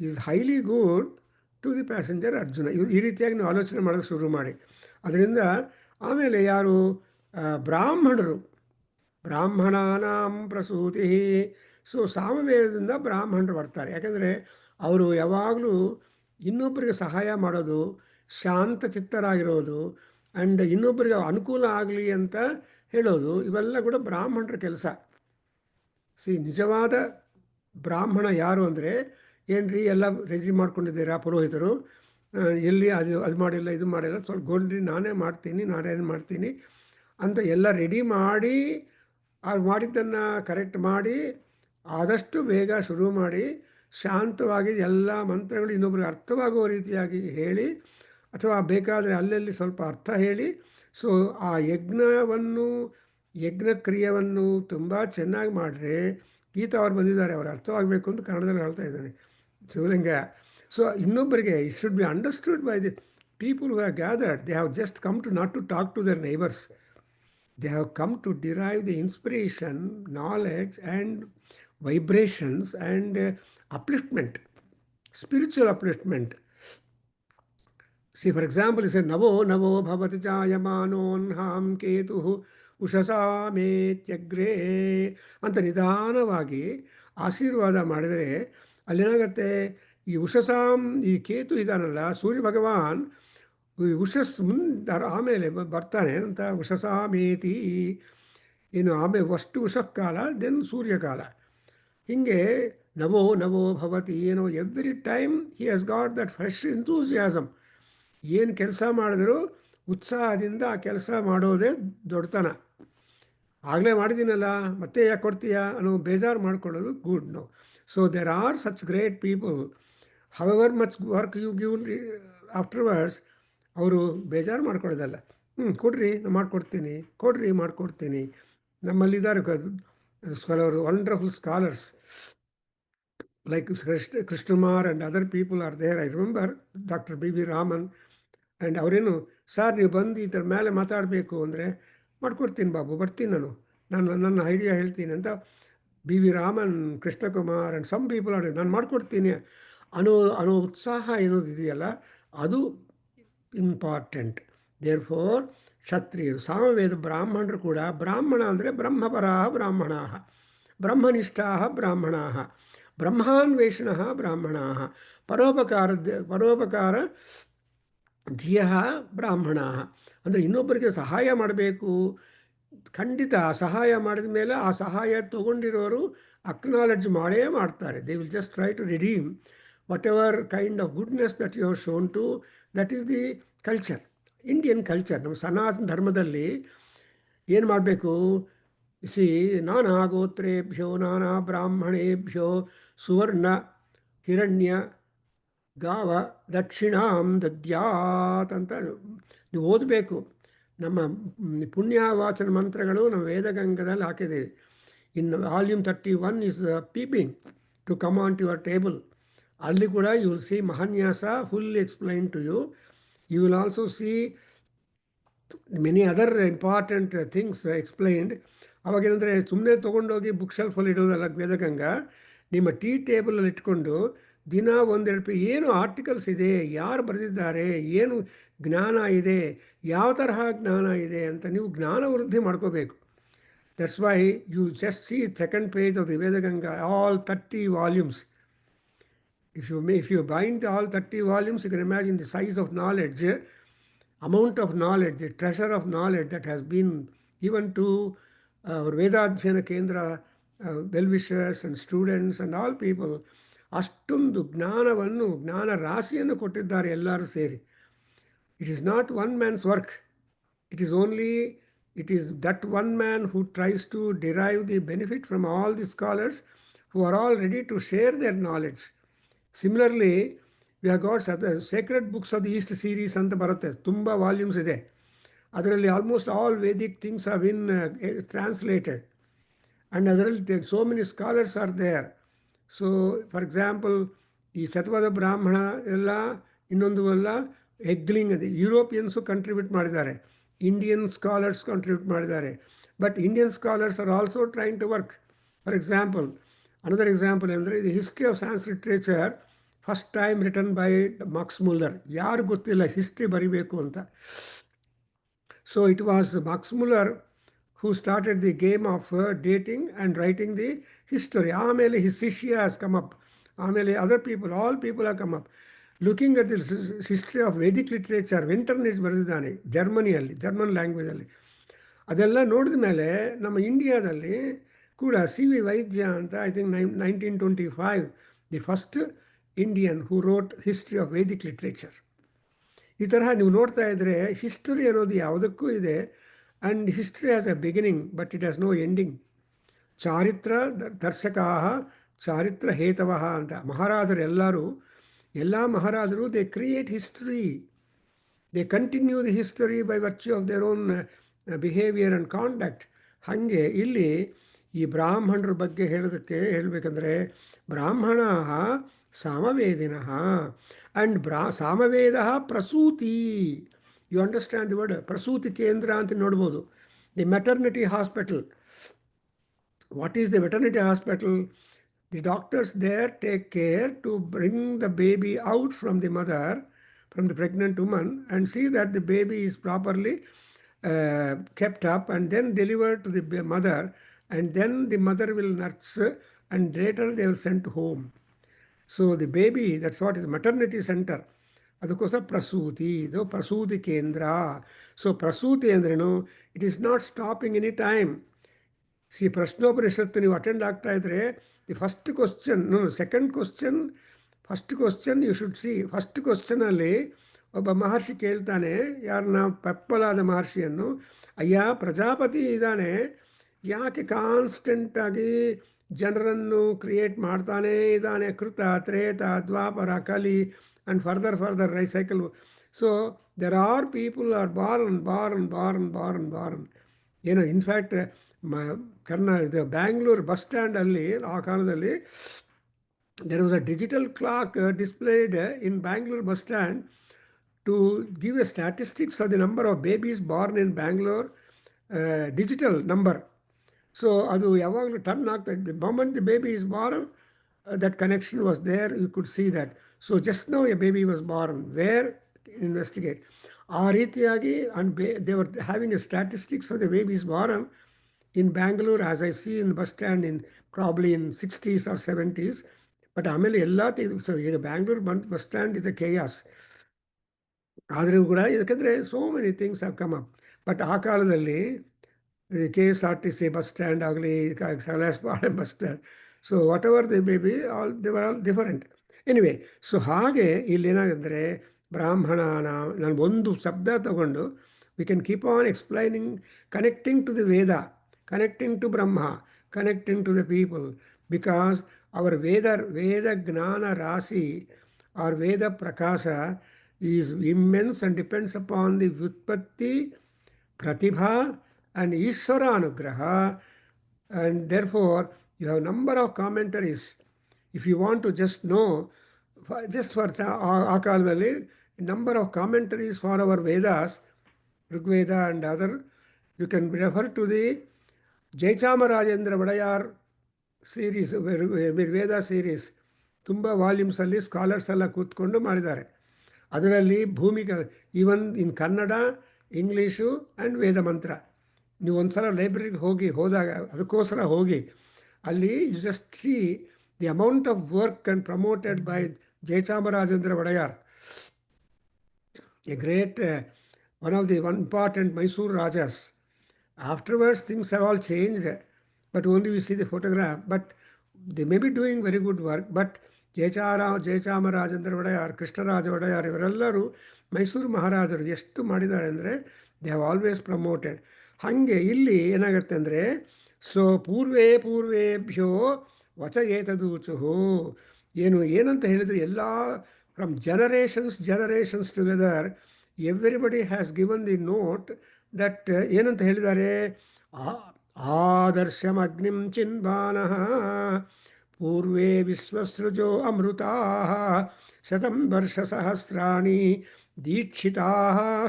is highly good to the passenger Arjuna. ಈ ರೀತಿಯಾಗಿ ನಾವು ಆಲೋಚನೆ ಮಾಡೋಕ್ಕೆ ಶುರು ಮಾಡಿ. ಅದರಿಂದ ಆಮೇಲೆ ಯಾರು ಬ್ರಾಹ್ಮಣರು, ಬ್ರಾಹ್ಮಣಾನಾಂ ಪ್ರಸೂತಿ. ಸೊ ಸಾಮವೇದದಿಂದ ಬ್ರಾಹ್ಮಣರು ಬರ್ತಾರೆ. ಯಾಕಂದರೆ ಅವರು ಯಾವಾಗಲೂ ಇನ್ನೊಬ್ಬರಿಗೆ ಸಹಾಯ ಮಾಡೋದು, ಶಾಂತ ಚಿತ್ತರಾಗಿರೋದು, ಆ್ಯಂಡ್ ಇನ್ನೊಬ್ಬರಿಗೆ ಅನುಕೂಲ ಆಗಲಿ ಅಂತ ಹೇಳೋದು, ಇವೆಲ್ಲ ಕೂಡ ಬ್ರಾಹ್ಮಣರ ಕೆಲಸ. ನಿಜವಾದ ಬ್ರಾಹ್ಮಣ ಯಾರು ಅಂದರೆ, ಏನ್ರಿ ಎಲ್ಲ ರೆಡಿ ಮಾಡ್ಕೊಂಡಿದ್ದೀರಾ ಪುರೋಹಿತರು, ಎಲ್ಲಿ ಅದು ಮಾಡಿಲ್ಲ ಇದು ಮಾಡಿಲ್ಲ, ಸ್ವಲ್ಪ ಗೊಂಡ್ರಿ ನಾನೇ ಮಾಡ್ತೀನಿ ಅಂತ ಎಲ್ಲ ರೆಡಿ ಮಾಡಿ, ಅವ್ರು ಮಾಡಿದ್ದನ್ನು ಕರೆಕ್ಟ್ ಮಾಡಿ ಆದಷ್ಟು ಬೇಗ ಶುರು ಮಾಡಿ ಶಾಂತವಾಗಿ ಎಲ್ಲ ಮಂತ್ರಗಳು ಇನ್ನೊಬ್ರಿಗೆ ಅರ್ಥವಾಗುವ ರೀತಿಯಾಗಿ ಹೇಳಿ, ಅಥವಾ ಬೇಕಾದರೆ ಅಲ್ಲಲ್ಲಿ ಸ್ವಲ್ಪ ಅರ್ಥ ಹೇಳಿ, ಸೊ ಆ ಯಜ್ಞಕ್ರಿಯೆಯನ್ನು ತುಂಬ ಚೆನ್ನಾಗಿ ಮಾಡಿದ್ರೆ, ಗೀತಾ ಅವ್ರು ಬಂದಿದ್ದಾರೆ, ಅವ್ರು ಅರ್ಥವಾಗಬೇಕು ಅಂತ ಕನ್ನಡದಲ್ಲಿ ಹೇಳ್ತಾ ಇದ್ದಾನೆ ಶಿವಲಿಂಗ. ಸೊ ಇನ್ನೊಬ್ಬರಿಗೆ it should be understood by the people who have gathered. They have just come to not to talk to their neighbours. They have come to derive the inspiration, knowledge, and vibrations and upliftment, spiritual upliftment. See, for example, he said, Navo Navo Bhavati Chayamanonham Ketuh ಉಷಸಾಮೇತ್ಯಗ್ರೇ ಅಂತ ನಿಧಾನವಾಗಿ ಆಶೀರ್ವಾದ ಮಾಡಿದರೆ ಅಲ್ಲೇನಾಗತ್ತೆ, ಈ ಉಷಸಾಂ, ಈ ಕೇತು ಇದಾನಲ್ಲ ಸೂರ್ಯ ಭಗವಾನ್, ಉಷಸ್ ಆಮೇಲೆ ಬರ್ತಾನೆ ಅಂತ ಉಷಸಾಮೇತಿ, ಏನು ಆಮೇಲೆ ಫಸ್ಟು ಉಷಃಕಾಲ, ದೆನ್ ಸೂರ್ಯಕಾಲ. ಹೀಗೆ ನವೋ ನವೋ ಭವತಿ, ಏನೋ every time he has got that fresh enthusiasm. ಏನು ಕೆಲಸ ಮಾಡಿದ್ರು ಉತ್ಸಾಹದಿಂದ ಆ ಕೆಲಸ ಮಾಡೋದೇ ದೊಡ್ಡತನ. ಆಗಲೇ ಮಾಡಿದ್ದೀನಲ್ಲ ಮತ್ತೆ ಯಾಕೆ ಕೊಡ್ತೀಯಾ ಅನ್ನೋ ಬೇಜಾರು ಮಾಡ್ಕೊಳ್ಳೋದು good no. So there are such great people, however much work you give afterwards, ಅವರು ಬೇಜಾರು ಮಾಡ್ಕೊಳ್ಳೋದಲ್ಲ, ಕೊಡ್ರಿ ನಾನು ಮಾಡಿಕೊಡ್ತೀನಿ. ನಮ್ಮಲ್ಲಿದ್ದಾರೆ ಕೆಲವರು wonderful scholars like Krishnakumar and other people are there. I remember doctor B.V. Raman. And ಅವರೇನು, ಸರ್ ನೀವು ಬಂದು ಈ ಥರ ಮೇಲೆ ಮಾತಾಡಬೇಕು ಅಂದರೆ ಮಾಡ್ಕೊಡ್ತೀನಿ ಬಾಬು, ಬರ್ತೀನಿ ನಾನು ನನ್ನ ಐಡಿಯಾ ಹೇಳ್ತೀನಿ ಅಂತ B.V. Raman, Krishnakumar and some people are, ನಾನು ಮಾಡಿಕೊಡ್ತೀನಿ ಅನ್ನೋ ಉತ್ಸಾಹ ಏನೋದಿದೆಯಲ್ಲ, ಅದು ಇಂಪಾರ್ಟೆಂಟ್. ದೇರ್ ಫೋರ್ ಕ್ಷತ್ರಿಯರು, ಸಾಮವೇದ ಬ್ರಾಹ್ಮಣರು ಕೂಡ, ಬ್ರಾಹ್ಮಣ ಅಂದರೆ ಬ್ರಹ್ಮಪರಾ ಬ್ರಾಹ್ಮಣಾ, ಬ್ರಹ್ಮನಿಷ್ಠಾ ಬ್ರಾಹ್ಮಣಾ, ಬ್ರಹ್ಮಾನ್ವೇಷಣ ಬ್ರಾಹ್ಮಣಾ, ಪರೋಪಕಾರ ಧಿಯ ಬ್ರಾಹ್ಮಣಾ. ಅಂದರೆ ಇನ್ನೊಬ್ಬರಿಗೆ ಸಹಾಯ ಮಾಡಬೇಕು, ಖಂಡಿತ ಸಹಾಯ ಮಾಡಿದ ಮೇಲೆ ಆ ಸಹಾಯ ತೊಗೊಂಡಿರೋರು ಅಕ್ನಾಲೆಡ್ಜ್ ಮಾಡೇ ಮಾಡ್ತಾರೆ. They will just try to redeem whatever kind of goodness that you have shown to. That is the culture, Indian culture. ನಮ್ಮ ಸನಾತನ ಧರ್ಮದಲ್ಲಿ ಏನು ಮಾಡಬೇಕು, ನಾನಾ ಗೋತ್ರೇಭ್ಯೋ ನಾನಾ ಬ್ರಾಹ್ಮಣೇಭ್ಯೋ ಸುವರ್ಣ ಹಿರಣ್ಯ ಗಾವ ದಕ್ಷಿಣಾಂ ದದ್ಯಾತ್ ಅಂತ ನೀವು ಓದಬೇಕು. ನಮ್ಮ ಪುಣ್ಯವಾಚನ ಮಂತ್ರಗಳು ನಮ್ಮ ವೇದಗಂಗದಲ್ಲಿ ಹಾಕಿದ್ದೀವಿ. In volume 31 is peeping to come on to your table. ಅಲ್ಲಿ ಕೂಡ ಯು ವಿಲ್ ಸಿ ಮಹಾನ್ಯಾಸ full explain to you. You will also see many other important things explained. ಅವಾಗೇನೆಂದರೆ ಸುಮ್ಮನೆ ತೊಗೊಂಡೋಗಿ ಬುಕ್ ಶೆಲ್ಫಲ್ಲಿ ಇಡೋದಲ್ಲ ವೇದಗಂಗ, ನಿಮ್ಮ ಟೀ ಟೇಬಲಲ್ಲಿ ಇಟ್ಕೊಂಡು ದಿನ ಒಂದೆರಡು ಏನು ಆರ್ಟಿಕಲ್ಸ್ ಇದೆ, ಯಾರು ಬರೆದಿದ್ದಾರೆ, ಏನು ಜ್ಞಾನ ಇದೆ, ಯಾವ ತರಹ ಜ್ಞಾನ ಇದೆ ಅಂತ ನೀವು ಜ್ಞಾನ ವೃದ್ಧಿ ಮಾಡ್ಕೋಬೇಕು. That's why you just see second page of the Vedaganga, all 30 volumes. If you bind all 30 volumes, you can imagine the size of knowledge, amount of knowledge, the treasure of knowledge that has been given to our Vedadhyana Kendra well-wishers and students and all people. ಅಷ್ಟೊಂದು ಜ್ಞಾನವನ್ನು, ಜ್ಞಾನ ರಾಶಿಯನ್ನು ಕೊಟ್ಟಿದ್ದಾರೆ ಎಲ್ಲರೂ ಸೇರಿ. It is not one man's work. It is that one man who tries to derive the benefit from all the scholars who are already to share their knowledge. Similarly we have got sacred books of the east series ಅಂತ ಬರುತ್ತೆ, ತುಂಬ volumes ಇದೆ. ಅದರಲ್ಲಿ almost all vedic things are been translated, and ಅದರಲ್ಲಿ so many scholars are there. So for example ಈ ಸತ್ವದ ಬ್ರಾಹ್ಮಣ ಎಲ್ಲ, ಇನ್ನೊಂದು ಎಲ್ಲ ಹೆಗ್ಲಿಂಗ್ ಇದೆ, ಯುರೋಪಿಯನ್ಸು ಕಂಟ್ರಿಬ್ಯೂಟ್ ಮಾಡಿದ್ದಾರೆ, ಇಂಡಿಯನ್ ಸ್ಕಾಲರ್ಸ್ ಕಂಟ್ರಿಬ್ಯೂಟ್ ಮಾಡಿದ್ದಾರೆ. But Indian scholars are also trying to work. For example, another example ಅಂದರೆ the history of science literature first time written by Max Muller. ಯಾರು ಗೊತ್ತಿಲ್ಲ ಹಿಸ್ಟ್ರಿ ಬರಿಬೇಕು ಅಂತ. So it was Max Muller who started the game of dating and writing the history. Amele his Shishya has come up. Amele other people, all people have come up. Looking at the history of Vedic literature, ವೆಂಟರ್ನಿಸ್ ಬರೆದಿದ್ದಾನೆ ಜರ್ಮನಿಯಲ್ಲಿ, German ಲ್ಯಾಂಗ್ವೇಜಲ್ಲಿ. ಅದೆಲ್ಲ ನೋಡಿದ ಮೇಲೆ ನಮ್ಮ ಇಂಡಿಯಾದಲ್ಲಿ ಕೂಡ C V Vaidya ಅಂತ, I think 1925, the first Indian who wrote history of vedic literature. ಈ ತರಹ ನೀವು ನೋಡ್ತಾ ಇದ್ದರೆ ಹಿಸ್ಟರಿ ಅನ್ನೋದು ಯಾವುದಕ್ಕೂ ಇದೆ. And history has a beginning but it has no ending. ಚಾರಿತ್ರ ದರ್ಶಕಾ ಚಾರಿತ್ರ ಹೇತವಃ ಅಂತ ಮಹಾರಾಜರು ಎಲ್ಲರೂ, ಎಲ್ಲ ಮಹಾರಾಜರು they create history, they continue the history by virtue of their own behaviour and conduct. ಹಾಗೆ ಇಲ್ಲಿ ಈ ಬ್ರಾಹ್ಮಣರ ಬಗ್ಗೆ ಹೇಳಬೇಕಂದ್ರೆ ಬ್ರಾಹ್ಮಣ ಸಾಮವೇದಿನಃ and Samaveda Prasuti. You understand the word ಪ್ರಸೂತಿ ಕೇಂದ್ರ ಅಂತ ನೋಡ್ಬೋದು. The maternity hospital. What is the maternity hospital? The doctors there take care to bring the baby out from the mother, from the pregnant woman, and see that the baby is properly kept up and then delivered to the mother, and then the mother will nurse and later they will send home. So the baby, that's what is maternity center. ಅದಕ್ಕೋಸ್ಕರ ಪ್ರಸೂತಿ, ಇದು ಪ್ರಸೂತಿ ಕೇಂದ್ರ. So ಪ್ರಸೂತಿ ಅಂದ್ರೇನು? It is not stopping any time. See ಪ್ರಶ್ನೋಪನಿಷತ್ತು ನೀವು attend ಆಗ್ತಾ ಇದ್ರೆ the first question, second question, first question you should see. First ಕ್ವಶನಲ್ಲಿ ಒಬ್ಬ ಮಹರ್ಷಿ ಕೇಳ್ತಾನೆ, ಯಾರನ್ನ? ಪೆಪ್ಪಲಾದ ಮಹರ್ಷಿಯನ್ನು. ಅಯ್ಯ, ಪ್ರಜಾಪತಿ ಇದ್ದಾನೆ, ಯಾಕೆ ಕಾನ್ಸ್ಟೆಂಟಾಗಿ ಜನರನ್ನು ಕ್ರಿಯೇಟ್ ಮಾಡ್ತಾನೇ ಇದ್ದಾನೆ? ಕೃತ, ತ್ರೇತ, ದ್ವಾಪರ, ಕಲಿ and further cycle. So there are people are born. ಏನೋ ಇನ್ಫ್ಯಾಕ್ಟ್ ಇದು ಬ್ಯಾಂಗ್ಳೂರು ಬಸ್ ಸ್ಟ್ಯಾಂಡಲ್ಲಿ ಆ ಕಾಲದಲ್ಲಿ there was a digital clock displayed in Bangalore bus stand to give a statistics of the number of babies born in Bangalore, digital number. So adu yavaglu turn aagta, the moment the baby is born, that connection was there, you could see that. So just now a baby was born, where? Investigate. ಆ ರೀತಿಯಾಗಿ they were having a statistics of the babies born in Bangalore, as I see in bus stand in probably in 60s or 70s. But ಆಮೇಲೆ ಎಲ್ಲ so ಈಗ Bangalore bus stand is a chaos. ಆದರೂ ಕೂಡ ಯಾಕಂದರೆ so many things have come up. But ಆ ಕಾಲದಲ್ಲಿ KSRTC bus stand ಆಗಲಿ, Kailasapalyam bus stand, so whatever they may be, they were all different. Anyway, so ಹಾಗೆ ಇಲ್ಲೇನಾಗಂದರೆ ಬ್ರಾಹ್ಮಣನ, ನಾನು ಒಂದು ಶಬ್ದ ತಗೊಂಡು we can keep on explaining, connecting to the Veda, connecting to Brahma, connecting to the people, because our Veda Gnana Rasi or Veda Prakasha is immense and depends upon the Vyutpatti, Pratibha and Ishvara Anugraha, and therefore you have number of commentaries. If you want to just know, just for Akaladalli, number of commentaries for our Vedas, Rigveda and other, you can refer to the Jayachamarajendra Wodeyar series, Veda series, ತುಂಬ ವಾಲ್ಯೂಮ್ಸಲ್ಲಿ scholars ಎಲ್ಲ ಕೂತ್ಕೊಂಡು ಮಾಡಿದ್ದಾರೆ. ಅದರಲ್ಲಿ ಭೂಮಿಕಾ, even in Kannada, English and Veda mantra. ನೀವು ಒಂದು ಸಲ ಲೈಬ್ರರಿಗೆ ಹೋದಾಗ ಅದಕ್ಕೋಸ್ಕರ ಹೋಗಿ ಅಲ್ಲಿ you just see the amount of work and promoted by Jayachamarajendra Wodeyar, a great one of the important Mysore rajas. Afterwards, things have all changed, but only we see the photograph. But they may be doing very good work. But Jayachamarajendra Wodeyar, Krishnaraja Wodeyar ಇವರೆಲ್ಲರೂ ಮೈಸೂರು ಮಹಾರಾಜರು ಎಷ್ಟು ಮಾಡಿದ್ದಾರೆ ಅಂದರೆ they have always promoted. ಹಾಗೆ ಇಲ್ಲಿ ಏನಾಗುತ್ತೆ ಅಂದರೆ, so ಪೂರ್ವೇಭ್ಯೋ ವಚ ಏತದೂಚುಹು, ಏನಂತ ಹೇಳಿದ್ರು, ಎಲ್ಲ from generations together everybody has given the note that ಏನಂತ ಹೇಳಿದ್ದಾರೆ, ಆದರ್ಶಂ ಅಗ್ನಿಂ ಚಿನ್ವಾನಃ ಪೂರ್ವೇ ವಿಶ್ವಸೃಜೋ ಅಮೃತಾ ಶತಂ ವರ್ಷ ಸಹಸ್ರಾಣಿ ದೀಕ್ಷಿತಾ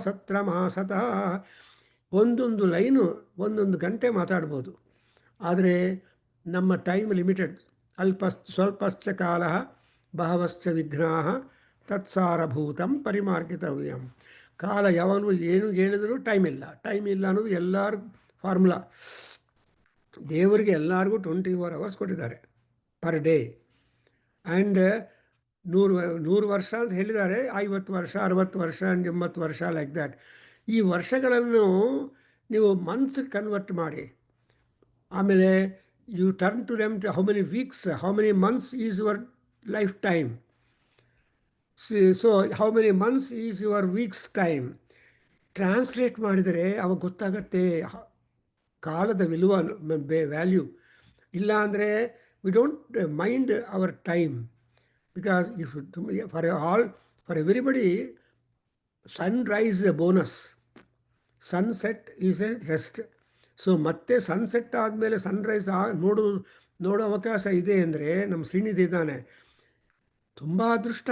ಸತ್ರಮಾಸತ. ಒಂದೊಂದು ಲೈನು ಒಂದೊಂದು ಗಂಟೆ ಮಾತಾಡ್ಬೋದು, ಆದರೆ ನಮ್ಮ ಟೈಮ್ ಲಿಮಿಟೆಡ್. ಸ್ವಲ್ಪಶ್ಚ ಕಾಲ ಬಹವಶ್ಚ ವಿಘ್ನಾ ತತ್ಸಾರಭೂತಂ ಪರಿಮಾರ್ಗಿತವ್ಯಂ. ಕಾಲ ಯಾವಾಗಲೂ ಏನು ಹೇಳಿದರೂ ಟೈಮ್ ಇಲ್ಲ ಅನ್ನೋದು ಎಲ್ಲರೂ ಫಾರ್ಮುಲಾ. ದೇವರಿಗೆ ಎಲ್ಲರಿಗೂ 24 hours ಕೊಟ್ಟಿದ್ದಾರೆ ಪರ್ ಡೇ. ಆ್ಯಂಡ್ 100 ವರ್ಷ ಅಂತ ಹೇಳಿದ್ದಾರೆ, 50 ವರ್ಷ, 60 ವರ್ಷ, 80 ವರ್ಷ, ಲೈಕ್ ದ್ಯಾಟ್. ಈ ವರ್ಷಗಳನ್ನು ನೀವು ಮಂತ್ಸ್ ಕನ್ವರ್ಟ್ ಮಾಡಿ, ಆಮೇಲೆ you turn to them to how many weeks, how many months is your life time. So how many months is your weeks time translate ಮಾಡಿದರೆ ಅವಾಗ ಗೊತ್ತಾಗತ್ತೆ ಕಾಲದ ವಿಲುವ, ವ್ಯಾಲ್ಯೂ. ಇಲ್ಲ ಅಂದರೆ we don't mind our time. Because if for everybody sunrise a bonus, sunset is a rest. So ಮತ್ತೆ sunset ಆದಮೇಲೆ sunrise ನೋಡೋ ಅವಕಾಶ ಇದೆ ಅಂದರೆ ನಮ್ಮ ಶ್ರೀನಿಧಿ ಇದ್ದಾನೆ, ತುಂಬ ಅದೃಷ್ಟ.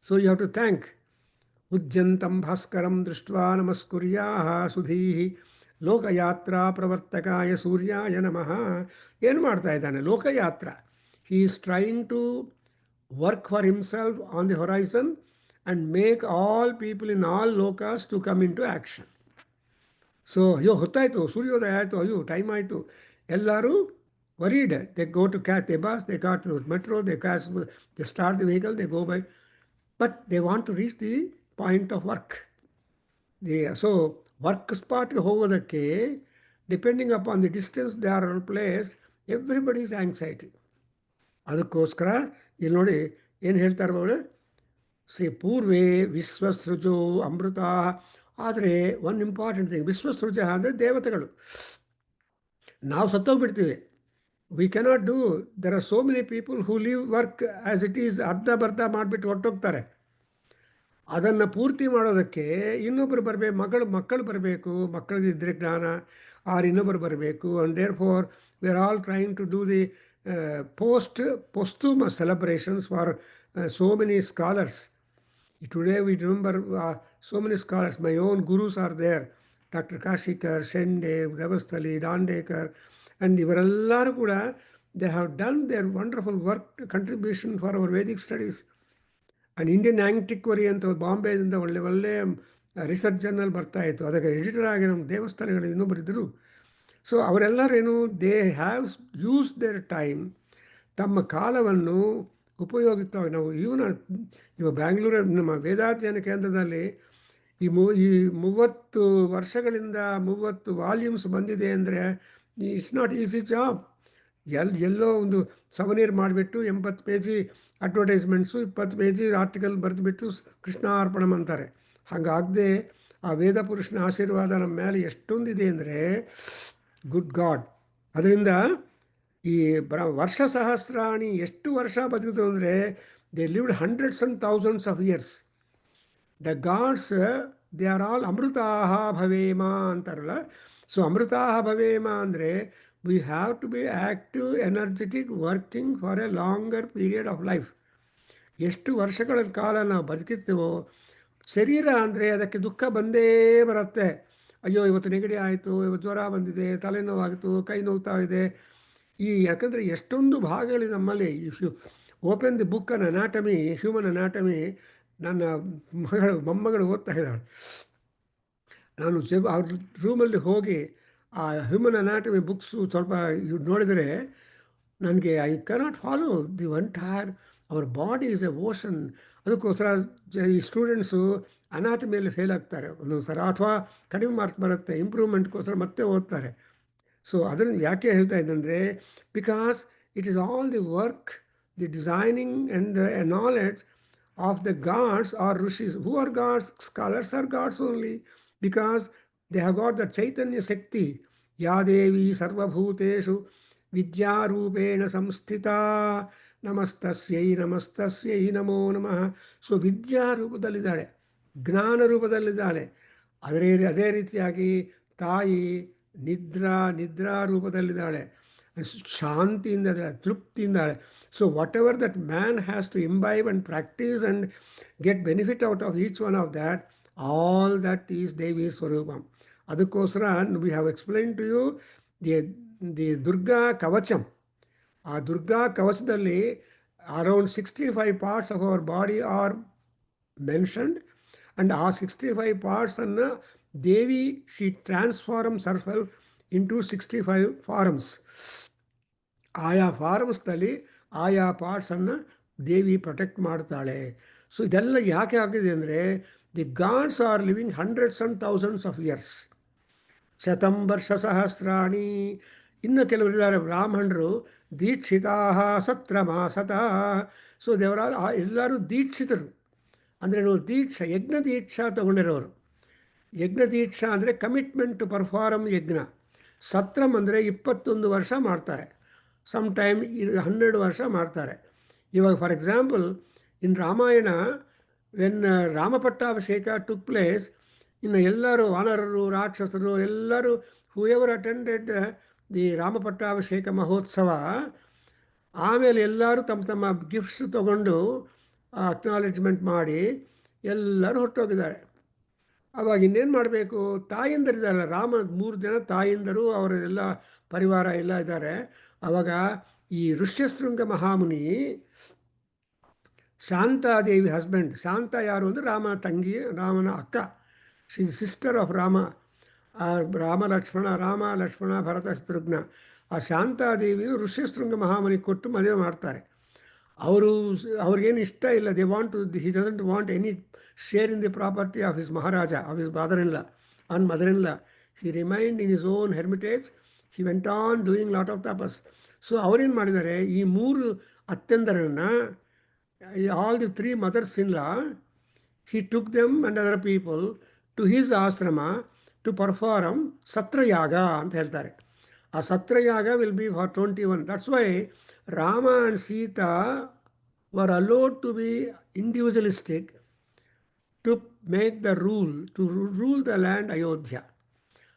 So you have to thank. ಉಜ್ಜಂತಂ ಭಾಸ್ಕರಂ ದೃಷ್ಟ್ವಾ ನಮಸ್ಕುರ್ಯಾಃ ಸುಧೀಃ ಲೋಕಯಾತ್ರಾ ಪ್ರವರ್ತಕಾಯ ಸೂರ್ಯಾಯ ನಮಃ. ಏನು ಮಾಡ್ತಾ ಇದ್ದಾನೆ? ಲೋಕಯಾತ್ರ. He is trying to work for himself on the horizon and make all people in all lokas to come into action. So ಅಯ್ಯೋ ಹೊತ್ತಾಯಿತು, ಸೂರ್ಯೋದಯ ಆಯಿತು, ಅಯ್ಯೋ ಟೈಮ್ ಆಯಿತು, ಎಲ್ಲರೂ worried. They go to catch the bus, they got to metro, they start the vehicle, they go by. But they want to reach the point of work. So work spot ಹೋಗೋದಕ್ಕೆ depending upon the distance they are placed, everybody's anxiety. ಅದಕ್ಕೋಸ್ಕರ ಇಲ್ಲಿ ನೋಡಿ ಏನು ಹೇಳ್ತಾರೆ ಅವರು, ಪೂರ್ವೇ ವಿಶ್ವಸೃಜೋ ಅಮೃತ. ಆದರೆ ಒಂದು important thing, ವಿಶ್ವಸೃಜ ಅಂದರೆ ದೇವತೆಗಳು. ನಾವು ಸತ್ತೋಗ್ಬಿಡ್ತೀವಿ. We cannot do. There are so many people who leave work as it is, ಅರ್ಧ ಬರ್ಧ ಮಾಡಿಬಿಟ್ಟು ಹೊರಟೋಗ್ತಾರೆ. ಅದನ್ನು ಪೂರ್ತಿ ಮಾಡೋದಕ್ಕೆ ಇನ್ನೊಬ್ಬರು ಬರಬೇಕು, ಮಕ್ಕಳು ಬರಬೇಕು, ಮಕ್ಕಳಿಗಿದ್ರೆ ಜ್ಞಾನ, ಆರ್ ಇನ್ನೊಬ್ಬರು ಬರಬೇಕು. And therefore we are all trying to do the posthumous celebrations for so many scholars. Today we remember so many scholars. My own gurus are there, Dr. Kashikar, Shende, Devastali, Dandekar, and ಇವರೆಲ್ಲರೂ ಕೂಡ they have done their wonderful work, contribution for our Vedic studies. And Indian antiquary ಅಂತ ಬಾಂಬೆದಿಂದ ಒಳ್ಳೆ research journal ಬರ್ತಾಯಿತ್ತು, ಅದಕ್ಕೆ editor ಆಗಿ ನಮ್ಮ ದೇವಸ್ಥಾನಗಳು ಇನ್ನೊಬ್ಬರಿದ್ದರು. ಸೊ ಅವರೆಲ್ಲರೇನು, they have use their time, ತಮ್ಮ ಕಾಲವನ್ನು ಉಪಯೋಗಿತವಾಗಿ. ನಾವು ಇವಾಗ ಬ್ಯಾಂಗ್ಳೂರು ನಮ್ಮ ವೇದಾಧ್ಯಯನ ಕೇಂದ್ರದಲ್ಲಿ ಈ 30 ವರ್ಷಗಳಿಂದ 30 ವಾಲ್ಯೂಮ್ಸ್ ಬಂದಿದೆ ಅಂದರೆ ಇಟ್ಸ್ ನಾಟ್ ಈಸಿ ಜಾಬ್. ಎಲ್ಲೋ ಒಂದು ಸವನೀರ್ ಮಾಡಿಬಿಟ್ಟು 80 ಪೇಜಿ ಅಡ್ವರ್ಟೈಸ್ಮೆಂಟ್ಸು, 20 ಪೇಜಿ ಆರ್ಟಿಕಲ್ ಬರೆದುಬಿಟ್ಟು ಕೃಷ್ಣಾರ್ಪಣಂ ಅಂತಾರೆ. ಹಾಗಾಗದೆ ಆ ವೇದ ಪುರುಷನ ಆಶೀರ್ವಾದ ನಮ್ಮ ಮೇಲೆ ಎಷ್ಟೊಂದಿದೆ ಅಂದರೆ ಗುಡ್ ಗಾಡ್. ಅದರಿಂದ ಈ ವರ್ಷ ಸಹಸ್ರಾಣಿ ಎಷ್ಟು ವರ್ಷ ಬದುಕಿದ್ರು ಅಂದರೆ they lived hundreds and thousands of years. The gods they are all ಅಮೃತಾಹ ಭವೇಮ ಅಂತಾರಲ್ಲ. ಸೊ ಅಮೃತಾಹ ಭವೇಮ ಅಂದರೆ we have to be active, energetic, working for a longer period of life. ಎಷ್ಟು ವರ್ಷಗಳ ಕಾಲ ನಾವು ಬದುಕಿರ್ತೀವೋ, ಶರೀರ ಅಂದರೆ ಅದಕ್ಕೆ ದುಃಖ ಬಂದೇ ಬರುತ್ತೆ. ಅಯ್ಯೋ ಇವತ್ತು ನೆಗಡಿ ಆಯಿತು, ಇವತ್ತು ಜ್ವರ ಬಂದಿದೆ, ತಲೆನೋವಾಯಿತು, ಕೈ ನೋವ್ತಾ ಇದೆ. ಯಾಕಂದರೆ ಎಷ್ಟೊಂದು ಭಾಗಗಳಿದೆ ನಮ್ಮಲ್ಲಿ. If you open the book on anatomy, human anatomy, ನನ್ನ ಮೊಮ್ಮಗಳು ಓದ್ತಾ ಇದ್ದಾಳೆ. ನಾನು ಅವ್ರ ರೂಮಲ್ಲಿ ಹೋಗಿ ಆ ಹ್ಯೂಮನ್ ಅನಾಟಮಿ ಬುಕ್ಸು ಸ್ವಲ್ಪ ನೋಡಿದರೆ ನನಗೆ I cannot follow the entire. Our body is A ocean. ಅದಕ್ಕೋಸ್ಕರ ಈ ಸ್ಟೂಡೆಂಟ್ಸು ಅನಾಟಮಿಯಲ್ಲಿ ಫೇಲ್ ಆಗ್ತಾರೆ ಒಂದೊಂದು ಸಲ, ಅಥವಾ ಕಡಿಮೆ ಮಾರ್ಕ್ಸ್ ಬರುತ್ತೆ, ಇಂಪ್ರೂವ್ಮೆಂಟ್ಗೋಸ್ಕರ ಮತ್ತೆ ಓದ್ತಾರೆ. ಸೊ ಅದನ್ನು ಯಾಕೆ ಹೇಳ್ತಾ ಇದ್ದಂದರೆ, because it is all the work, the designing and a knowledge of the gods are rishis. Who are gods? Scholars are gods only, because they have got the chaitanya shakti. ಯಾ ದೇವಿ ಸರ್ವಭೂತೇಷು ವಿದ್ಯಾರೂಪೇಣ ಸಂಸ್ಥಿತಾ ನಮಸ್ತಸ್ಯೈ ನಮಸ್ತಸ್ಯೈ ನಮೋ ನಮಃ. ಸೊ ವಿದ್ಯಾರೂಪದಲ್ಲಿದ್ದಾಳೆ, ಜ್ಞಾನ ರೂಪದಲ್ಲಿದ್ದಾಳೆ. ಅದೇ ರೀತಿಯಾಗಿ ತಾಯಿ ನಿದ್ರಾ ರೂಪದಲ್ಲಿದ್ದಾಳೆ, ಶಾಂತಿಯಿಂದ ಇದ್ದಾಳೆ, ತೃಪ್ತಿಯಿಂದಾಳೆ. So whatever that man has to imbibe and practice and get benefit out of each one of that, all that is Devi swarupam. ಅದಕ್ಕೋಸ್ಕರ we have explain to you the Durga Kavacham. ಆ ದುರ್ಗಾ ಕವಚದಲ್ಲಿ around 65 parts of our body are mentioned. And ಆ 65 ಪಾರ್ಟ್ಸನ್ನು Devi she transforms herself into 65 forms. ಆಯಾ ಫಾರಮ್ಸ್ನಲ್ಲಿ ಆಯಾ ಪಾರ್ಟ್ಸನ್ನು ದೇವಿ protect ಮಾಡ್ತಾಳೆ. So ಇದೆಲ್ಲ ಯಾಕೆ ಆಗಿದೆ ಅಂದರೆ the gods are living hundreds and thousands of years. ಶತಂ ವರ್ಷ ಸಹಸ್ರಾಣಿ. ಇನ್ನು ಕೆಲವರಿದ್ದಾರೆ ಬ್ರಾಹ್ಮಣರು ದೀಕ್ಷಿತಾ ಸತ್ರ ಮಾಸತ. ಸೊ ದೇವರ ಎಲ್ಲರೂ ದೀಕ್ಷಿತರು ಅಂದರೆ ದೀಕ್ಷಾ ಯಜ್ಞ ದೀಕ್ಷಾ ತಗೊಂಡಿರೋರು. ಯಜ್ಞ ದೀಕ್ಷಾ ಅಂದರೆ ಕಮಿಟ್ಮೆಂಟ್ ಟು ಪರ್ಫಾರ್ಮ್ ಯಜ್ಞ. ಸತ್ರಂ ಅಂದರೆ 21 ವರ್ಷ ಮಾಡ್ತಾರೆ, ಸಮ್ ಟೈಮ್ 12 ವರ್ಷ ಮಾಡ್ತಾರೆ. ಇವಾಗ for example in Ramayana when Ramapattabhisheka took place, ಇನ್ನು ಎಲ್ಲರೂ ವಾನರರು ರಾಕ್ಷಸರು ಎಲ್ಲರೂ whoever attended the Ramapattabhisheka mahotsava, ಆಮೇಲೆ ಎಲ್ಲರೂ ತಮ್ಮ ತಮ್ಮ ಗಿಫ್ಟ್ಸ್ ತಗೊಂಡು ಅಕ್ನಾಲೆಜ್ಮೆಂಟ್ ಮಾಡಿ ಎಲ್ಲರೂ ಹೊರಟೋಗಿದ್ದಾರೆ. ಅವಾಗ ಇನ್ನೇನು ಮಾಡಬೇಕು? ತಾಯಿಂದರಿದ್ದಾರಲ್ಲ, ರಾಮ 3 ಜನ ತಾಯಿಂದರು ಅವರ ಎಲ್ಲ ಪರಿವಾರ ಎಲ್ಲ ಇದ್ದಾರೆ. ಆವಾಗ ಈ ಋಷ್ಯಶೃಂಗ ಮಹಾಮುನಿ ಶಾಂತಾದೇವಿ ಹಸ್ಬೆಂಡ್, ಶಾಂತ ಯಾರು ಅಂದರೆ ರಾಮನ ತಂಗಿ, ರಾಮನ ಅಕ್ಕ, she sister of Rama. Rama Lakshmana Bharata Shatrughna. ಆ ಶಾಂತಾದೇವಿಯು ಋಷ್ಯಶೃಂಗ ಮಹಾಮುನಿ ಕೊಟ್ಟು ಮದುವೆ ಮಾಡ್ತಾರೆ. ಅವ್ರಿಗೇನು ಇಷ್ಟ ಇಲ್ಲ, they want to, he doesn't want any share in the property of his maharaja, of his brother in law and mother in law. He remained in his own hermitage. He went on doing lot of tapas. So ಅವರೇನು ಮಾಡಿದ್ದಾರೆ, ಈ 3 ಅತ್ತೆಂದರನ್ನು, all the 3 mothers-in-law, he took them and other people to his ashrama to perform satrayaga ಅಂತ ಹೇಳ್ತಾರೆ. ಆ satrayaga will be for 21. That's why Rama and Sita were allowed to be individualistic to make the rule the land Ayodhya.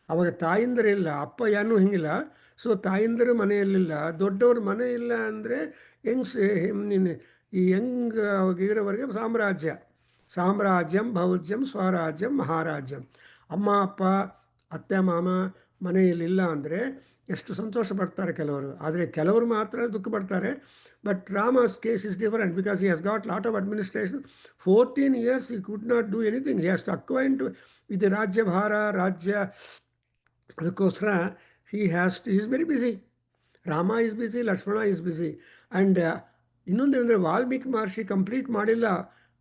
ಅವಾಗ ತಾಯಿಂದರಿಲ್ಲ, ಅಪ್ಪ ಏನೂ ಹಿಂಗಿಲ್ಲ. So ತಾಯಿಂದರು ಮನೆಯಲ್ಲಿಲ್ಲ, ದೊಡ್ಡವ್ರ ಮನೆ ಇಲ್ಲ ಅಂದರೆ ಈ ಹೆಂಗ್ ಇರೋವರೆಗೆ ಸಾಮ್ರಾಜ್ಯಂ ಭೌಜ್ಯಂ ಸ್ವರಾಜ್ಯಂ ಮಹಾರಾಜ್ಯಂ. ಅಮ್ಮ ಅಪ್ಪ ಅತ್ತೆ ಮಾಮ ಮನೆಯಲ್ಲಿಲ್ಲ ಅಂದರೆ ಎಷ್ಟು ಸಂತೋಷ ಪಡ್ತಾರೆ ಕೆಲವರು, ಆದರೆ ಕೆಲವರು ಮಾತ್ರ ದುಃಖ ಪಡ್ತಾರೆ. But Rama's case is different because he has got lot of administration. 14 years he could not do anything. He has to acquaint with the ರಾಜ್ಯಭಾರ, ರಾಜ್ಯ. ಅದಕ್ಕೋಸ್ಕರ he is very busy. Rama is busy, Lakshmana is busy. And ಇನ್ನೊಂದೇನೆಂದರೆ Valmiki Maharshi complete ಮಾಡಿಲ್ಲ,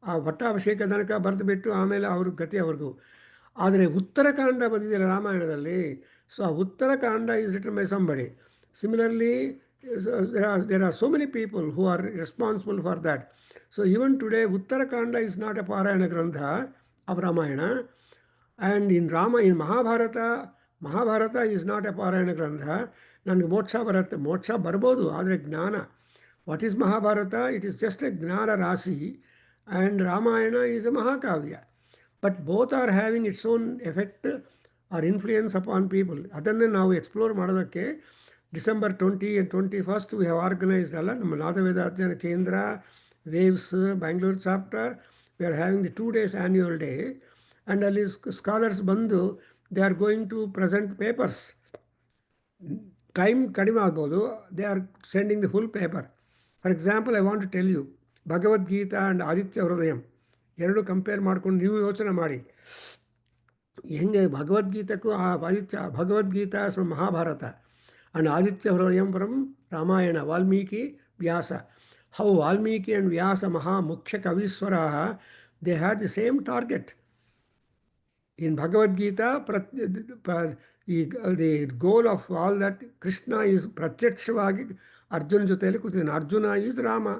ಆ ಪಟ್ಟಾಭಿಷೇಕ ತನಕ ಬರೆದುಬಿಟ್ಟು ಆಮೇಲೆ ಅವ್ರ ಗತಿ ಅವ್ರಿಗೂ. ಆದರೆ ಉತ್ತರಕಾಂಡ ಬಂದಿದೆಯಲ್ಲ ರಾಮಾಯಣದಲ್ಲಿ, ಸೊ ಆ Uttarakanda is written by somebody. Similarly there are so many people who are responsible for that. So even today Uttarakanda is not a Parayana Grantha of Ramayana, and in Mahabharata is not a Parayana Grantha. ನನಗೆ ಮೋಕ್ಷ ಬರ್ಬೋದು, ಆದರೆ ಜ್ಞಾನ. What is Mahabharata? It is just a ಜ್ಞಾನ ರಾಶಿ, and Ramayana is a ಮಹಾಕಾವ್ಯ. But both are having its own effect or influence upon people. ಅದನ್ನೇ ನಾವು ಎಕ್ಸ್ಪ್ಲೋರ್ ಮಾಡೋದಕ್ಕೆ December 20 and 21st we have organized ಅಲ್ಲ ನಮ್ಮ Nadaveda Adhyayana Kendra waves Bangalore chapter. We are having the 2 days annual day, and ಅಲ್ಲಿ scholars ಬಂದು they are going to present papers. Time ಕಡಿಮೆ ಆಗ್ಬೋದು, they are sending the full paper. For example, I want to tell you, Bhagavadgita and Aditya Hridayam ಎರಡು compare ಮಾಡ್ಕೊಂಡು ನೀವು ಯೋಚನೆ ಮಾಡಿ ಹೆಂಗೆ ಭಗವದ್ಗೀತೆಗೂ Bhagavadgita from Mahabharata and Aditya Hridayam from Ramayana, Valmiki, Vyasa. How Valmiki and Vyasa Maha Mukhya Kaviswaraha, they had the same target. In Bhagavad Gita, the goal of all that Krishna is Pratyakshvagi Arjuna joteli kutin. Arjuna is Rama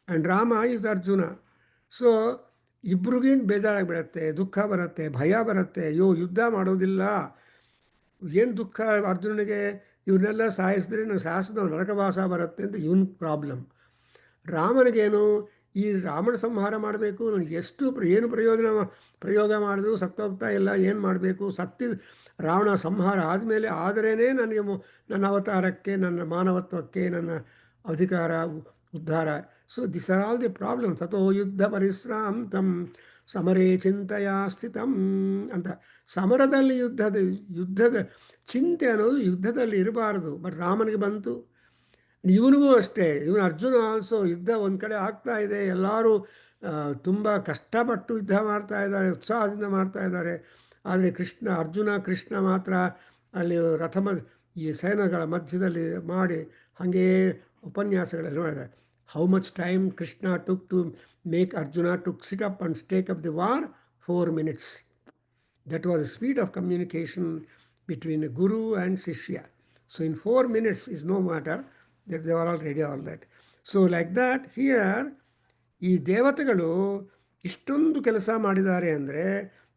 and Rama is Arjuna. So ಇಬ್ರಿಗೇನು ಬೇಜಾರಾಗಿಬಿಡತ್ತೆ, ದುಃಖ ಬರುತ್ತೆ, ಭಯ ಬರುತ್ತೆ, ಯುದ್ಧ ಮಾಡೋದಿಲ್ಲ. ಏನು ದುಃಖ ಅರ್ಜುನನಿಗೆ, ಇವನ್ನೆಲ್ಲ ಸಾಯಿಸಿದ್ರೆ ನಾನು ಸಾಯಿಸಿದ ನರಕವಾಸ ಬರುತ್ತೆ ಅಂತ ಇವನ್ ಪ್ರಾಬ್ಲಮ್. ರಾಮನಿಗೇನು, ಈ ರಾಮನ ಸಂಹಾರ ಮಾಡಬೇಕು, ನನಗೆ ಎಷ್ಟು ಏನು ಪ್ರಯೋಗ ಮಾಡಿದ್ರು ಸತ್ತೋಗ್ತಾ ಇಲ್ಲ, ಏನು ಮಾಡಬೇಕು, ರಾವಣ ಸಂಹಾರ ಆದಮೇಲೆ ಆದರೇ ನನಗೆ ನನ್ನ ಅವತಾರಕ್ಕೆ, ನನ್ನ ಮಾನವತ್ವಕ್ಕೆ, ನನ್ನ ಅಧಿಕಾರ ಉದ್ಧಾರ. So this are all the problem. ತಥೋ ಯುದ್ಧ ಪರಿಶ್ರಾಂತಂ ಸಮರೇ ಚಿಂತೆಯ ಸ್ಥಿತಂ ಅಂತ. ಸಮರದಲ್ಲಿ ಯುದ್ಧದ ಚಿಂತೆ ಅನ್ನೋದು ಯುದ್ಧದಲ್ಲಿ ಇರಬಾರ್ದು. ಬಟ್ ರಾಮನಿಗೆ ಬಂತು, ಇವನಿಗೂ ಅಷ್ಟೇ. ಇವನು ಅರ್ಜುನ ಆಲ್ಸೋ ಯುದ್ಧ ಒಂದು ಕಡೆ ಆಗ್ತಾ ಇದೆ, ಎಲ್ಲರೂ ತುಂಬ ಕಷ್ಟಪಟ್ಟು ಯುದ್ಧ ಮಾಡ್ತಾ ಇದ್ದಾರೆ, ಉತ್ಸಾಹದಿಂದ ಮಾಡ್ತಾ ಇದ್ದಾರೆ. ಆದರೆ ಅರ್ಜುನ ಕೃಷ್ಣ ಮಾತ್ರ ಅಲ್ಲಿ ಈ ಶಯನಗಳ ಮಧ್ಯದಲ್ಲಿ ಮಾಡಿ ಹಾಗೇ ಉಪನ್ಯಾಸಗಳಲ್ಲಿ ಮಾಡಿದೆ. How much time Krishna took to make Arjuna to sit up and take up the war? 4 minutes. That was the speed of communication between a guru and Shishya. So in 4 minutes is no matter, that they were all ready, all that. So like that here, ಈ ದೇವತೆಗಳು ಇಷ್ಟೊಂದು ಕೆಲಸ ಮಾಡಿದ್ದಾರೆ ಅಂದರೆ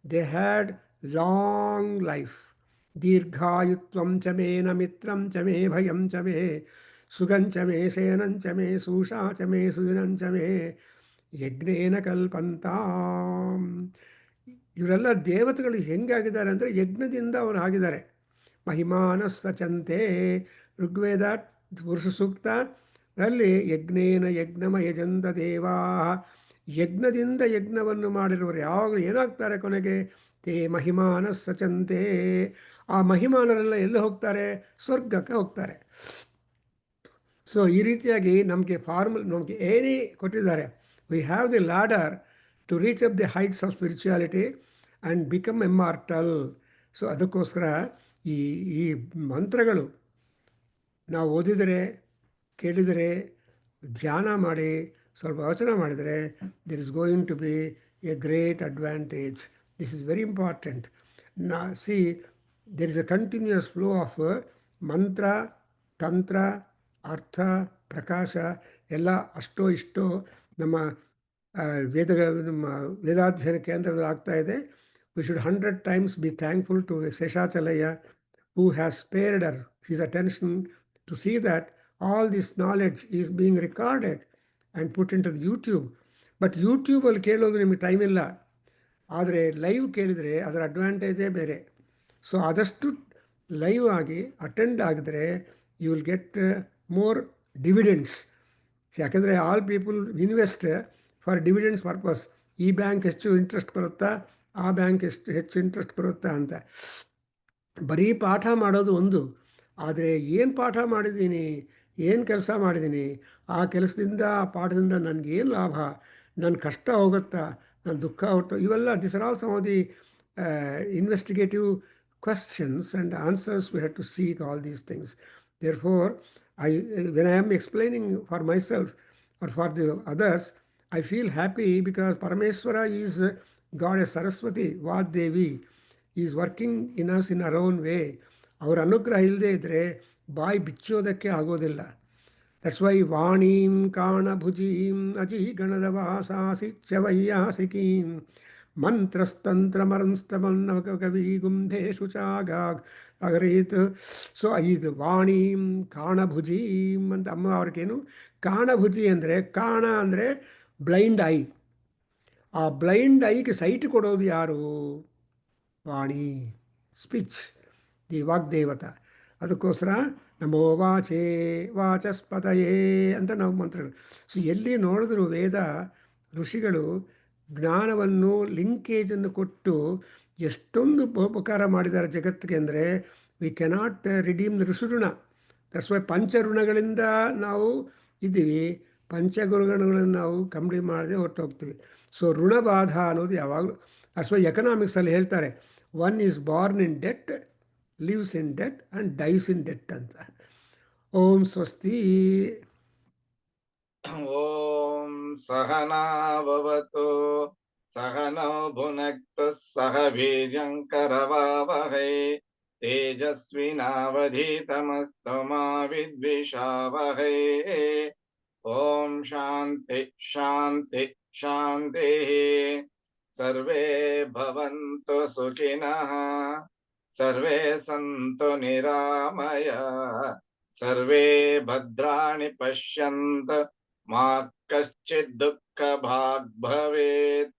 they had long life. ದೀರ್ಘಾಯುತ್ವಂ ಚ ಮೇ ನ ಮಿತ್ರಂ ಚ ಮೇ ಭಯಂ ಚ ಮೇ ಸುಗಂ ಚ ಮೇ ಶಯನಂ ಚ ಮೇ ಸೂಷಾ ಚ ಮೇ ಸುದಿನಂ ಚ ಮೇ ಯಜ್ಞೇನ ಕಲ್ಪಂತಾಂ. ಇವರೆಲ್ಲ ದೇವತೆಗಳು ಹೆಂಗಾಗಿದ್ದಾರೆ ಅಂದರೆ ಯಜ್ಞದಿಂದ ಅವರು ಆಗಿದ್ದಾರೆ. ಮಹಿಮಾನ ಸಚಂತೆ ಋಗ್ವೇದ ಪುರುಷ ಸೂಕ್ತ ಅಲ್ಲಿ ಯಜ್ಞೇನ ಯಜ್ಞಮ ಯಜಂತ ದೇವಾ. ಯಜ್ಞದಿಂದ ಯಜ್ಞವನ್ನು ಮಾಡಿರುವರು ಯಾವಾಗಲೂ ಏನಾಗ್ತಾರೆ ಕೊನೆಗೆ? ತೇ ಮಹಿಮಾನ ಸಚಂತೆ. ಆ ಮಹಿಮಾನರೆಲ್ಲ ಎಲ್ಲಿ ಹೋಗ್ತಾರೆ? ಸ್ವರ್ಗಕ್ಕೆ ಹೋಗ್ತಾರೆ. ಸೊ ಈ ರೀತಿಯಾಗಿ ನಮಗೆ ಏನೇ ಕೊಟ್ಟಿದ್ದಾರೆ. We have the ladder to reach up the heights of spirituality and become immortal. So ಅದಕ್ಕೋಸ್ಕರ ಈ ಮಂತ್ರಗಳು ನಾವು ಓದಿದರೆ, ಕೇಳಿದರೆ, ಧ್ಯಾನ ಮಾಡಿ ಸ್ವಲ್ಪ ಯೋಚನೆ ಮಾಡಿದರೆ there is going to be a great advantage. This is very important. There is a continuous flow of mantra, tantra, ಅರ್ಥ, ಪ್ರಕಾಶ ಎಲ್ಲ ಅಷ್ಟೋ ಇಷ್ಟೋ ನಮ್ಮ ನಮ್ಮ ವೇದಾಧ್ಯಯನ ಕೇಂದ್ರದಲ್ಲಿ ಆಗ್ತಾ ಇದೆ. We should 100 times be thankful to Seshachalaya who has spared his attention to see that all this knowledge is being recorded and put into the YouTube. But ಯೂಟ್ಯೂಬಲ್ಲಿ ಕೇಳೋದು ನಿಮಗೆ ಟೈಮ್ ಇಲ್ಲ, ಆದರೆ ಲೈವ್ ಕೇಳಿದರೆ ಅದರ ಅಡ್ವಾಂಟೇಜೇ ಬೇರೆ. ಸೊ ಆದಷ್ಟು ಲೈವ್ ಆಗಿ ಅಟೆಂಡ್ ಆಗಿದ್ರೆ you will get more dividends. ಯಾಕೆಂದರೆ all people invest for dividends purpose. ಈ ಬ್ಯಾಂಕ್ ಹೆಚ್ಚು ಇಂಟ್ರೆಸ್ಟ್ ಬರುತ್ತಾ, ಆ ಬ್ಯಾಂಕ್ ಹೆಚ್ಚು ಇಂಟ್ರೆಸ್ಟ್ ಬರುತ್ತಾ ಅಂತ. ಬರೀ ಪಾಠ ಮಾಡೋದು ಒಂದು, ಆದರೆ ಏನು ಪಾಠ ಮಾಡಿದ್ದೀನಿ, ಏನು ಕೆಲಸ ಮಾಡಿದ್ದೀನಿ, ಆ ಕೆಲಸದಿಂದ ಆ ಪಾಠದಿಂದ ನನಗೇನು ಲಾಭ, ನನ್ನ ಕಷ್ಟ ಹೋಗುತ್ತಾ, ನನ್ನ ದುಃಖ ಹೊಟ್ಟು, ಇವೆಲ್ಲ this are all some of the investigative questions and answers. We have to seek all these things. Therefore, when I am explaining for myself or for the others, I feel happy because Parameswara is Goddess Saraswati, Vagdevi, is working in us in our own way. ಅವರ ಅನುಗ್ರಹ ಇಲ್ಲದೆ ಇದ್ದರೆ ಬಾಯಿ ಬಿಚ್ಚೋದಕ್ಕೆ ಆಗೋದಿಲ್ಲ. That's why ವಾಣೀಂ ಕಾಣಭುಜೀಂ ಅಜಿ ಗಣದ ವಾಸಾಸಿ ಚ ವೈಯಾಸಿಕೀಂ ಮಂತ್ರಸ್ತಂತ್ರಮರಂಸ್ತಮನ್ನ ಕವಿ ಗುಂಭೇಶು ಚಾಗರೀತ್. So ಇದು ವಾಣೀಂ ಕಾಣಭುಜೀಂ ಅಂತ ಅಮ್ಮ ಅವ್ರಿಗೇನು ಕಾಣಭುಜಿ ಅಂದರೆ, ಕಾಣ ಅಂದರೆ ಬ್ಲೈಂಡ್ ಐ. ಆ ಬ್ಲೈಂಡ್ ಐಗೆ ಸೈಟ್ ಕೊಡೋದು ಯಾರು? ವಾಣಿ, ಸ್ಪೀಚ್, ದಿ ವಾಗ್ದೇವತ. ಅದಕ್ಕೋಸ್ಕರ ನಮೋ ವಾಚೇ ವಾಚಸ್ಪತಯೇ ಅಂತ ನಾವು ಮಂತ್ರಗಳು. ಸೊ ಎಲ್ಲಿ ನೋಡಿದ್ರು ವೇದ ಋಷಿಗಳು ಜ್ಞಾನವನ್ನು ಲಿಂಕೇಜನ್ನು ಕೊಟ್ಟು ಎಷ್ಟೊಂದು ಉಪಕಾರ ಮಾಡಿದ್ದಾರೆ ಜಗತ್ತಿಗೆ ಅಂದರೆ we cannot redeem the rishirina. That's why ಪಂಚಋಣಗಳಿಂದ ನಾವು ಇದ್ದೀವಿ, ಪಂಚಗುರುಗಳನ್ನು ನಾವು ಕಂಪ್ಲೀಟ್ ಮಾಡದೆ ಹೊರಟೋಗ್ತೀವಿ. ಸೊ ಋಣಬಾಧ ಅನ್ನೋದು ಯಾವಾಗಲೂ, ದಟ್ಸ್ ವೈ ಎಕನಾಮಿಕ್ಸಲ್ಲಿ ಹೇಳ್ತಾರೆ one is born in debt, lives in debt and dies in debt ಅಂತ. ಓಂ ಸ್ವಸ್ತಿ. ಓಂ ಸಹನಾ ಭವತು ಸಹನೌ ಭುನಕ್ತು ಸಹ ವೀರ್ಯಂಕರವಾವಹೈ ತೇಜಸ್ವಿನಾವಧೀತಮಸ್ತು ಮಾ ವಿದ್ವಿಷಾವಹೈ. ಓಂ ಶಾಂತಿ ಶಾಂತಿ ಶಾಂತಿ. ಸರ್ವೇ ಭವಂತು ಸುಖಿನಃ, ಸರ್ವೇ ಸಂತು ನಿರಾಮಯ, ಸರ್ವೇ ಭದ್ರಾಣಿ ಪಶ್ಯಂತು ಮಾ ಕಶ್ಚಿತ್ ದುಃಖ ಭಾಗ್ ಭವೇತ್.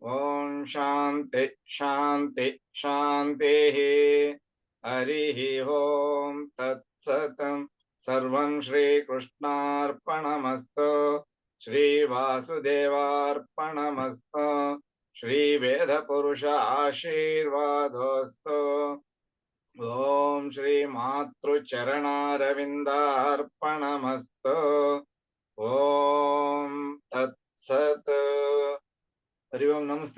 ಓಂ ಶಾಂತಿ ಶಾಂತಿ ಶಾಂತಿ. ಹರಿ ಓಂ ತತ್ಸತ್. ಸರ್ವಂ ಶ್ರೀಕೃಷ್ಣಾರ್ಪಣಮಸ್ತು. ಶ್ರೀ ವಾಸುದೇವಾರ್ಪಣಮಸ್ತು. ಶ್ರೀ ವೇದ ಪುರುಷ ಆಶೀರ್ವಾದೋಸ್ತು. ಓಂ ಶ್ರೀ ಮಾತೃಚರಣಾರವಿಂದಾರ್ಪಣಮಸ್ತು. ಓಂ ತತ್ಸತ್. ಹರಿ ಓಂ. ನಮಸ್ತೆ.